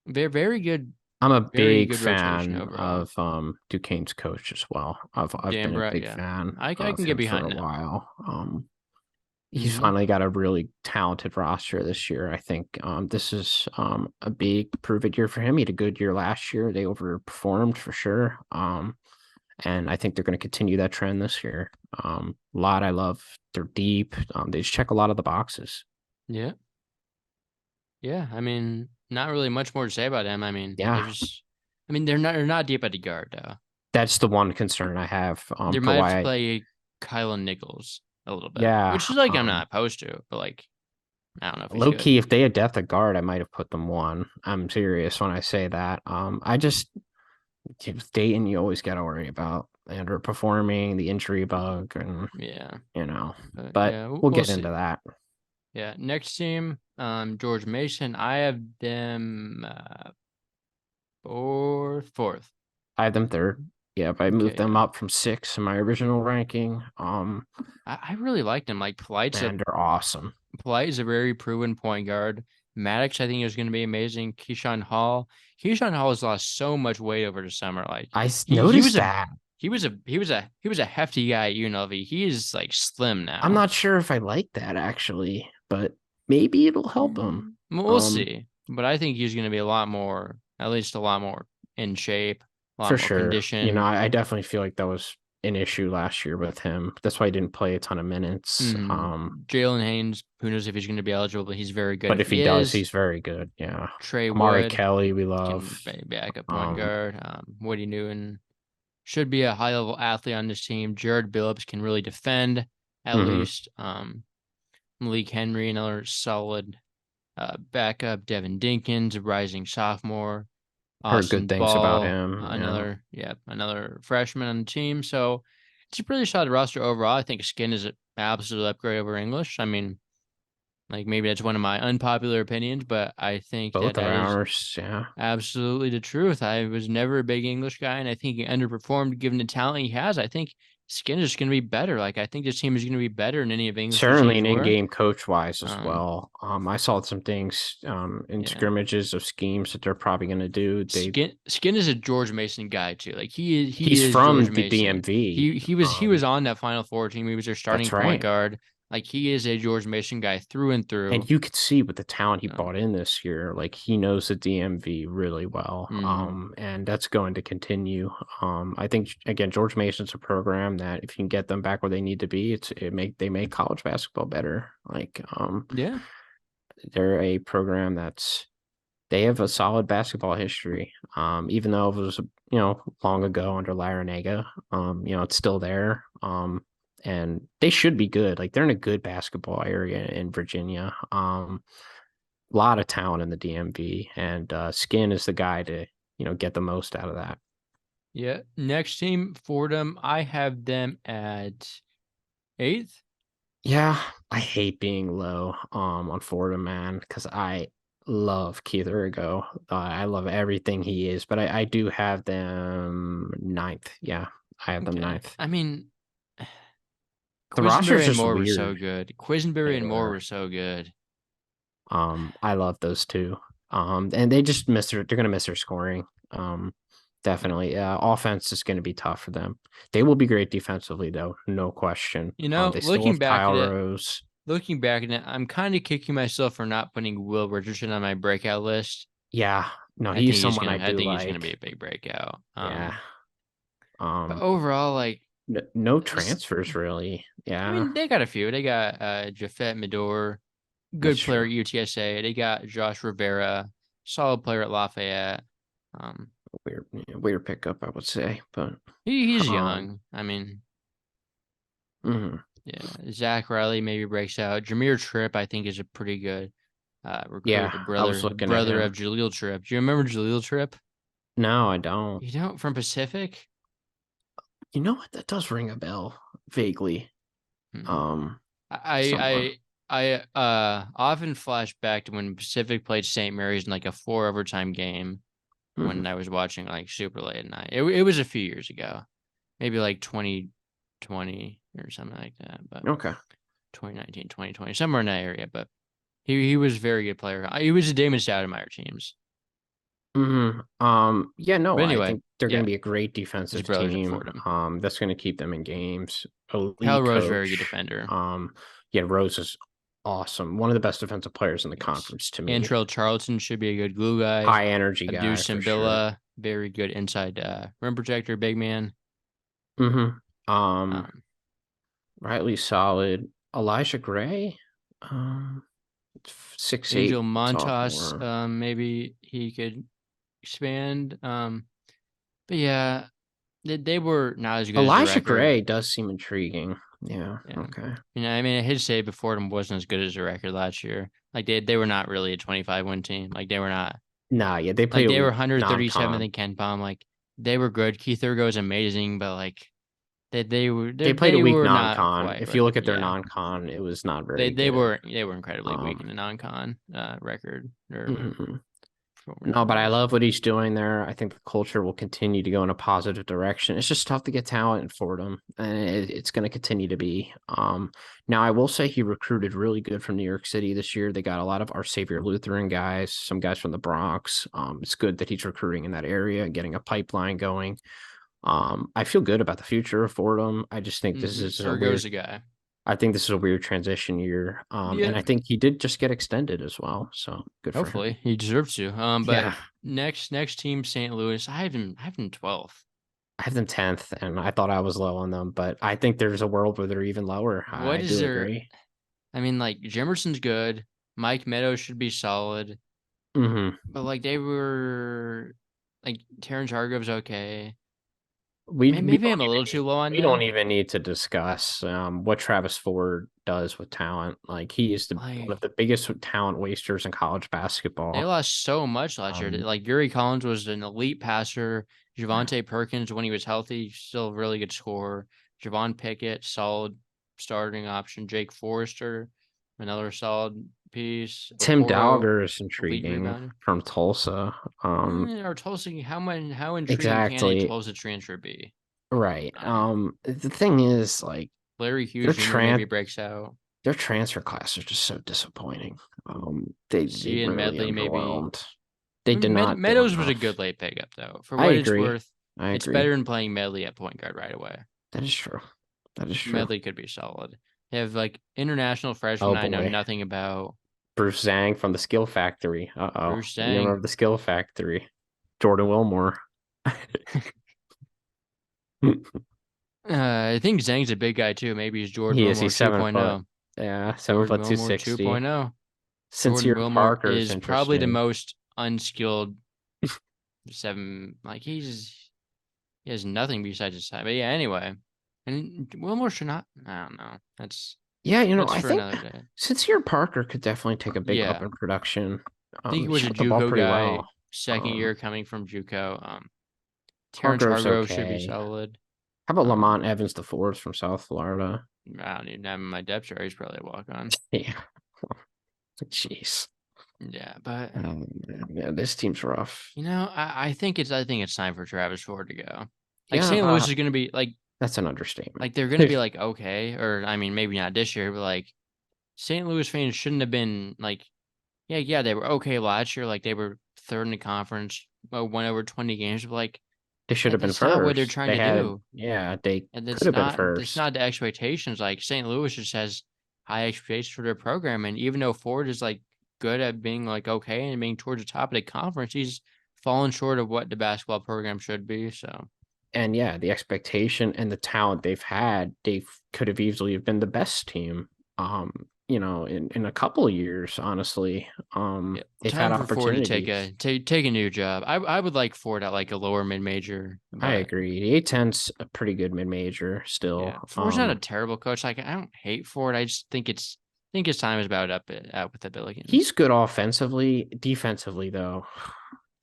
very good, I'm a very big good rotation fan overall. of Duquesne's coach as well. I've Damn been a right, big yeah. fan I of can get him for a behind him. while. He's Hmm. finally got a really talented roster this year. I think this is a big prove it year for him. He had a good year last year. They overperformed for sure. And I think they're going to continue that trend this year. A lot I love. They're deep. They just check a lot of the boxes. Yeah, yeah. I mean, not really much more to say about him. I mean, Yeah, they're not deep at the guard though. that's the one concern I have They for might have to why play Kylan Nichols a little bit, yeah, which is like I'm not opposed to, but like I don't know if he's low good. key, if they had depth at guard, I might have put them one. I'm serious when I say that. I just with Dayton, you always got to worry about underperforming, the injury bug, and Yeah, you know. but But yeah, we'll we'll get into see. that. Yeah, next team, George Mason. I have them fourth. I have them third. Yeah, but I moved Okay, them yeah. up from six in my original ranking. I really liked him. Like And they're awesome. Polite is a very proven point guard. Maddox, I think, is going to be amazing. Keyshawn Hall. Keyshawn Hall has lost so much weight over the summer. Like he was Noticed a that. he was a hefty guy at UNLV. He is like slim I'm now. not sure if I like that actually, but maybe it'll help him. We'll Um, see. But I think he's going to be a lot more, at least a lot more in shape, a lot for more sure. conditioned. I definitely feel like that was an issue last year with him. That's why he didn't play a ton of minutes. Jalen Haynes, who knows if he's going to be eligible, but he's very good But if if he he does, is. he's very good. Yeah. Trey Amari Wood Kelly, we can love. back up point Um, guard. Woody Newton should be a high level athlete on this team. Jared Billups can really defend at mhm. least. Malik Henry, another solid backup. Devin Dinkins, a rising sophomore. Heard good Austin things about Ball, him. Yeah. another freshman on the team. So it's a pretty solid roster overall. I think Skin is an absolute upgrade over English. I mean, like maybe that's one of my unpopular opinions, but I think Both of that is ours. Yeah. absolutely the truth. I was never a big English guy, and I think he underperformed given the talent he has. I think Skin is going to be better. Like I think this team is going to be better than any of English's Certainly teams an were. in-game coach wise as Um, well. I saw some things in yeah. scrimmages of schemes that they're probably going to do. Skin is a George Mason guy too. Like he He's is from George the Mason. DMV. He was on that Final Four team. He was their starting That's point right. guard. Like he is a George Mason guy through and through. And you could see with the talent he Um, brought in this year, like he knows the DMV really well. mhm. And that's going to continue. I think again, George Mason's a program that if you can get them back where they need to be, they make college basketball better. Yeah. They're a program they have a solid basketball history. Even though it was long ago under Larinaga, it's still there. And they should be good. Like they're in a good basketball area in Virginia. A lot of talent in the DMV, and Skin is the guy to get the most out of that. Yeah. Next team, Fordham. I have them at eighth. Yeah, I hate being low on Fordham, man, because I love Keith Urgo. I love everything he is, but I do have them ninth. Yeah, I have them Okay. ninth. I mean, The roster is Quisenberry and just Moore were so weird. good. Quisenberry They and Moore were. were so good. I love those two. And they just they're gonna miss their scoring. Yeah. Definitely. Offense is gonna be tough for them. They will be great defensively though, no question. They still have Kyle Rose. Looking back at it, I'm kind of kicking myself for not putting Will Richardson on my breakout list. Yeah, no, he's someone I I do think he's gonna be a like. big breakout. Yeah. But Um, overall, like No It's- transfers really. I Yeah, mean, they got a few. They got Jafet Medor, that's good player true. at UTSA. They got Josh Rivera, solid player at Lafayette. Um, Weird pickup, I would say, but he's um, young. I mean, mhm. yeah, Zach Riley maybe breaks out. Jameer Tripp, I think, is a pretty good recruit. Yeah, The I was brother looking at brother of him. Jaleel Tripp. Do you remember Jaleel Tripp? No, I don't. You don't from Pacific? You know what? That does ring a bell vaguely. Hmm. Um, somewhere. I often flash back to when Pacific played St. Mary's in like a 4 overtime game Mhm. when I was watching like super late at night. It was a few years ago, maybe like 2020 or something like that, but Okay. 2019, 2020, somewhere in that area. But he was a very good player. He was a Damon Stoudemire teams. Yeah, no, But I anyway, think they're going yeah, to be a great his defensive brother's at team. Fordham. That's going to keep them in games. Hal Elite Rose, very good coach. defender. Yeah, Rose is awesome. One of the best defensive players in the Yes. conference to me. Antrell Charlton should be a good glue guy. High energy Abdul guy for sure. Simbila, very good inside rim protector, big man. Mm-hmm. Um, Riley solid. Elijah Gray, um, 6'8" Angel Montas, sophomore. maybe he could expand. But yeah, they were not as good as the Elijah record. Gray does seem intriguing. Yeah. Yeah. Okay. I mean, his save before them wasn't as good as the record last year. Like they were not really a 25 win team. Like they were not. Nah, yeah, they Like played a they were weak 137th non-con. in Ken Palm. Like they were good. Keith Urgo is amazing, but like They played a they weak were not non-con. quite If you right. look at their Yeah. non-con, it was not very good. They were incredibly weak in Um, the non-con record or mhm. No, whatever but it I was. love what he's doing there. I think the culture will continue to go in a positive direction. It's just tough to get talent in Fordham, and it's going to continue to be. Now I will say he recruited really good from New York City this year. They got a lot of Our Savior Lutheran guys, some guys from the Bronx. It's good that he's recruiting in that area, getting a pipeline going. I feel good about the future of Fordham. I just think this is a Urgo's weird. the guy. I think this is a weird transition year. And Yeah, I think he did just get extended as well, so good for him. hopefully he deserves to. But Yeah. next team, St. Louis. I have him 12th. I have them 10th, and I thought I was low on them, but I think there's a world where they're even lower. What I is do there? agree. I mean, like Jimerson's good. Mike Meadows should be solid, Hmm. but like they were like Terrence Hargrove's okay. We Maybe don't I'm a little even too low on we don't them. even need to discuss what Travis Ford does with talent. Like he is one Like of the biggest talent wasters in college they basketball. lost so much last year. Um, Like Yuri Collins was an elite passer. Javante Perkins, when he was healthy, still a really good scorer. Javon Pickett, solid starting option. Jake Forrester, another solid piece. Tim Okoro, Dowger is elite intriguing rebounder. from Tulsa. Or Tulsa, how intriguing can a Exactly Tulsa transfer be? right. I mean, The thing is, like Larry their Hughes Jr. maybe tran breaks out. their transfer class is just so disappointing. They C and really Medley maybe. underwhelmed. They did not do Meadows was a enough. good late pickup though. For I what it's agree. worth, I it's agree. better than playing Medley at point guard right away. That is true. That is true. Medley could be solid. They have like international freshmen Oh I know boy. nothing about. Bruce Zhang from the Skill Factory. Uh-oh. Bruce You Sang. remember the Skill Factory. Jordan Wilmore. I think Zhang's a big guy too. Maybe he's Jordan He is. Wilmore He's 7 foot. 2.0. Yeah, seven Jordan foot two Wilmore sixty. 2.0. Jordan Sincere Wilmore Parker is is probably the interesting. most unskilled seven. Like he has nothing besides his side. But yeah, anyway. And Wilmore should not. I don't know. Yeah, That's I for think another day. Sincere Parker could definitely take a big up Yeah, in production. I think he was a Shot the ball JUCO pretty guy, well. second year coming from JUCO. Terrence Hargrove's Hargrove should be okay. solid. How about Um, Lamont Evans the fourth from South Florida? I don't even have him in my depth chart. He's probably a walk on. Yeah. Jeez. Yeah, but Yeah, this team's rough. I think it's time for Travis Ford to go. Like Yeah, St. Louis is gonna be that's an understatement. like they're gonna be like okay, or I mean maybe not this year, but like St. Louis fans shouldn't have been like yeah they were okay last year, like they were third in the conference, won over 20 games, but like They should have been that's not what they're first. trying They to had, do. yeah, they And could have been that's first. not the expectations. Like St. Louis just has high expectations for their program. And even though Ford is like good at being like okay and being towards the top of the conference, he's fallen short of what the basketball program should be. So And yeah, the expectation and the talent they've had, they could have easily have been the best team. In a couple of years, honestly. Yeah, They've had time for Ford to take opportunities. a new job. I would like Ford at like a lower mid major, I but agree. The A10's a pretty good mid major yeah, still. Ford's not a terrible coach. Like I don't hate Ford. I just think his time is about up at with the Billikens. He's good offensively. Defensively, though, Yeah,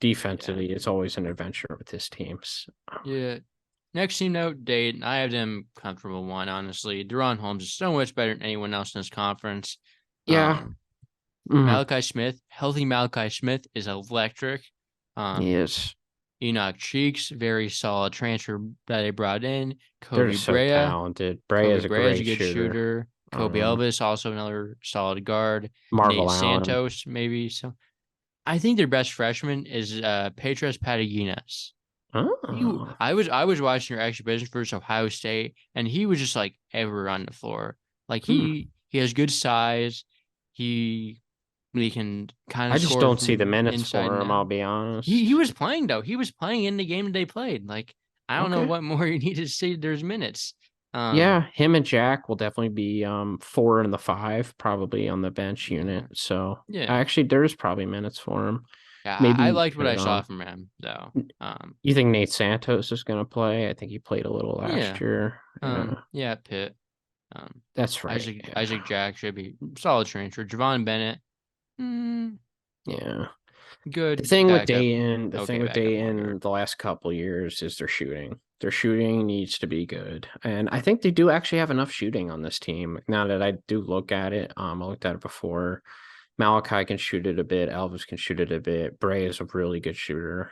defensively, it's always an adventure with his teams. yeah. Next team note, Dayton. I have them comfortable one, honestly. DaRon Holmes is so much better than anyone else in this conference. Yeah, Um, mhm, Malachi Smith, healthy Malachi Smith is electric. he Um, is. Enoch Cheeks, very solid transfer that they brought in. They're just so talented. Bray Kobe is a Brea is a great good shooter. shooter. Kobe Elvis, also another solid guard. Marvel Nate Allen. Santos, maybe. So I think their best freshman is Petros Pataginas. Oh. I was watching your exhibition versus Ohio State, and he was just like everywhere on the floor. Like Hmm. he has good size. He he can kind I of just score don't see the from minutes inside for and him, I'll out. be He honest. was playing though. He was playing in the game that they played. Like I don't know Okay. what more you need to see. There's minutes. Um, Yeah, him and Jack will definitely be 4 and the 5 probably on the bench unit. yeah, So yeah, actually there's probably minutes for him. yeah. I Maybe liked what put I it saw on. from him though. You think Nate Santos is gonna play? I think he played a little last Yeah, year. Yeah, yeah. Pitt. Um, that's right. Isaac Yeah. Jack should be solid transfer. Javon Bennett, mm, Yeah. The good thing with backup. Dayton, Okay, backup point guard. the last couple years is their shooting. Their shooting needs to be good. And I think they do actually have enough shooting on this team. Now that I do look at it, I looked at it before. Malachi can shoot it a bit. Elvis can shoot it a bit. Bray is a really good shooter.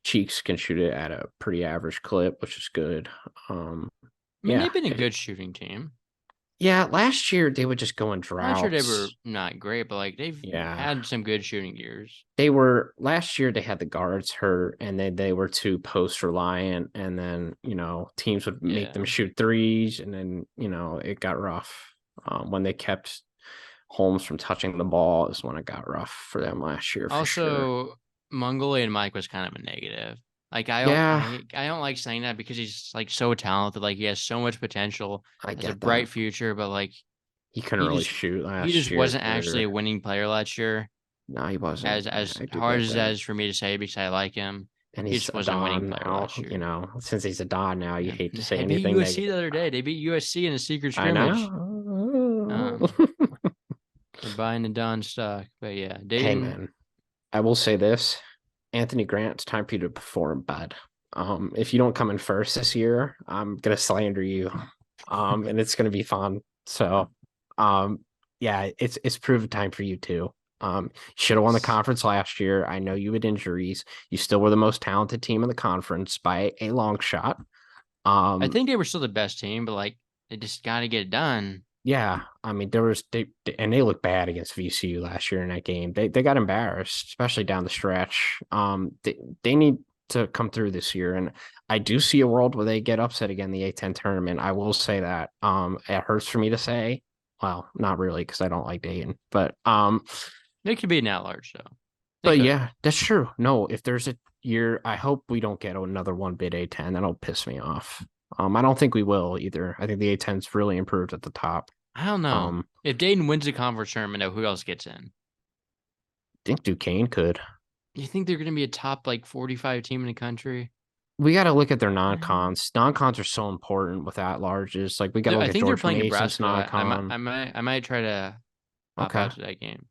Cheeks can shoot it at a pretty average clip, which is good. Um, I mean, yeah, they've been a good shooting team. yeah. Last year they would just go in Last year they were droughts. not great, but like they've Yeah, had some good shooting years. they were last year. They had the guards hurt, and they were too post reliant. And then teams would make them Yeah. shoot threes, and then it got rough. When they kept Holmes from touching the ball is when it got rough for them last year for sure. Also, Mongolian Mike was kind of a negative. Like Yeah, I don't like saying that because he's like so talented. Like he has so much potential, I has a get bright that. future, but like He couldn't he really just shoot he last just year wasn't actually either. a winning player last year. No, he wasn't. As I do hard get as that that. is for me to say because I like him, And he he's just a wasn't a winning Don player now. last year. Since he's a Don now, you Yeah. hate to say They beat anything USC the negative other day. about. They beat USC in a secret I scrimmage. know. Um, they're buying the Don stock, but yeah, Hey Dayton. man, I will say this. Anthony Grant, it's time for you to perform bad. If you don't come in first this year, I'm gonna slander you. And it's gonna be fun. So yeah, it's proven time for you too. Should have won the Yes. conference last year. I know you had injuries. You still were the most talented team in the conference by a long shot. I Um, think they were still the best team, but like they just got to get it done. yeah, I mean there was and they looked bad against VCU last year in that game. They got embarrassed, especially down the stretch. They need to come through this year, and I do see a world where they get upset again in the A10 tournament. I will say that. It hurts for me to say. Well, not really because I don't like Dayton, They could be an at-large though. They but could. yeah, that's true. No, if there's a year, I hope we don't get another one bid A10. That'll piss me off. I don't think we will either. I think the A10's really improved at the top. I don't know Um, if Dayton wins the conference tournament. Though, who else gets in? I think Duquesne could. You think they're going to be a top like 45 team in the country? We got to look at their Mm. non-cons. Non-cons are so important with at larges. Like we got to I look at think they're George playing Mason's Nebraska. non-con. I might try to hop Okay. out to that game.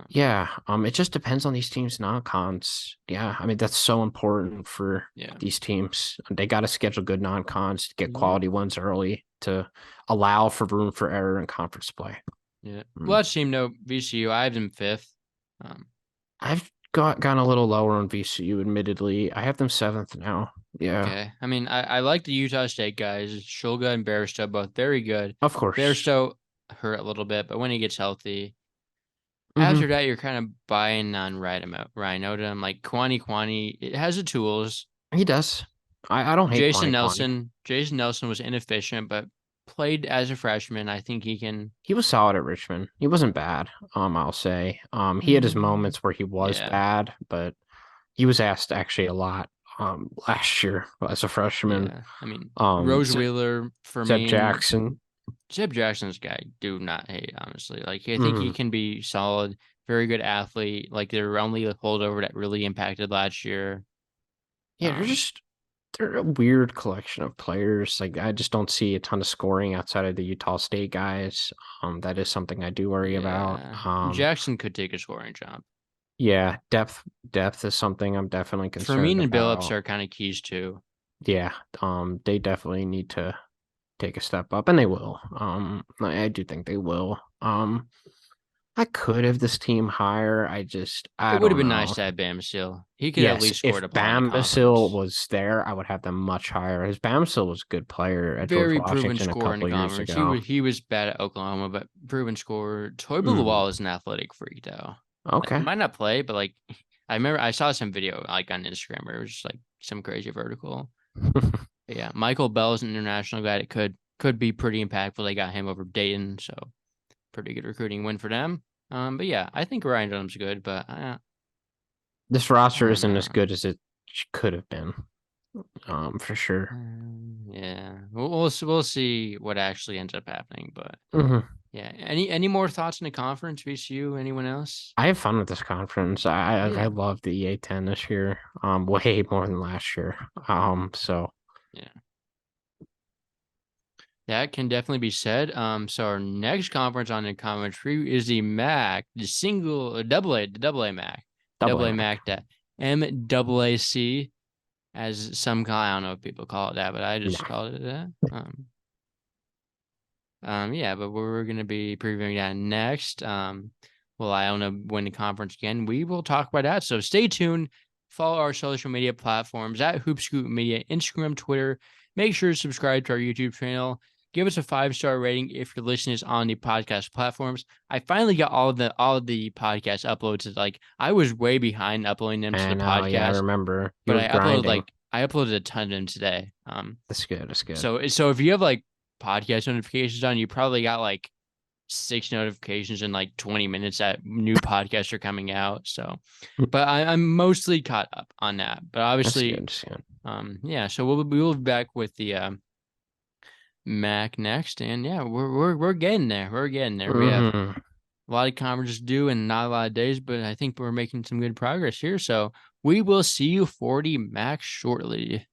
Yeah. It just depends on these teams' non-cons. Yeah. I mean, that's so important for Yeah. these teams. They got to schedule good non-cons to get Yeah. quality ones early to allow for room for error in conference play. Yeah. Mm. Last team, no VCU. I have them fifth. Um, I've gone a little lower on VCU, admittedly. I have them seventh now. Yeah. okay. I mean, I like the Utah State guys. Shulga and Barstow, both very good. Of course. Barstow hurt a little bit, but when he gets healthy, after Hmm. that, you're kind of buying on Ryan Odom. Like Kwani, it has the tools. He does. I don't hate Kwani. Jason Nelson was inefficient, but played as a freshman. I think he can. He was solid at Richmond. He wasn't bad. I'll say. He had his Mm, moments where he was yeah, bad, but he was asked actually a lot. last year as a freshman. Yeah, I mean, Rose Zeb, Wheeler for Zeb me, and Jackson. Zeb Jackson's guy do not hate, honestly. Like, I think he Mhm. can be solid, very good athlete. Like, they're only a holdover that really impacted last year. Yeah, they're a weird collection of players. Like I just don't see a ton of scoring outside of the Utah State guys. That is something I do worry about. Yeah, Jackson could take a scoring jump. Yeah, depth is something I'm definitely concerned Fermin and Billups about. are kind of keys too. Yeah, they definitely need to take a step up, and they will. I do think they will. I could have this team higher. It I would have don't been nice know. to have Bamsil. He could at Yes, least score if a point in Bambasil conference. was there, I would have them much higher. His Bambasil was a good player at George Very proven Washington a scorer in the couple years conference. ago. He was bad at Oklahoma, but proven scorer. Toy Mm, Lawal is an athletic freak though. Like he okay. might not play, but like I remember I saw some video like on Instagram where it was just like some crazy vertical. But yeah, Michael Bell is an international guy that could be pretty impactful. They got him over Dayton, so pretty good recruiting win for them. But yeah, I think Ryan Dunham's good, but This I roster don't isn't as know. good as it could have been. For sure. Yeah, we'll see what actually ends up happening, but Hmm. yeah. Any more thoughts on the conference? VCU? Anyone else? I have fun with this conference. I Yeah, love the EA10 this year. Way more than last year. So yeah. That can definitely be said. So our next conference on the conference preview is the MAC, the single double A MAC, double double A A Mac. MAC, that MAAC, as some call. I don't know if people call it that, but I No. just called it that. Yeah, but we're gonna be previewing that next. Well, I don't know when the conference again. We will talk about that. So stay tuned. Follow our social media platforms at Hoopscoop Media, Instagram, Twitter. Make sure to subscribe to our YouTube channel. Give us a 5-star rating if you're listening on the podcast platforms. I finally got all of the podcast uploads. Like I was way behind uploading them to the And yeah, I podcast, remember you but were grinding. I uploaded a ton of them today. That's good. That's good. So if you have like podcast notifications on, you probably got like 6 notifications in like 20 minutes that new podcasts are coming out. So, but I'm mostly caught up on that. But That's good. obviously, That's good. yeah. So we'll be back with the Mac next, and yeah, we're getting there. We're getting there. We have Hmm. a lot of conferences due and not a lot of days, but I think we're making some good progress here. So we will see you for the Mac shortly.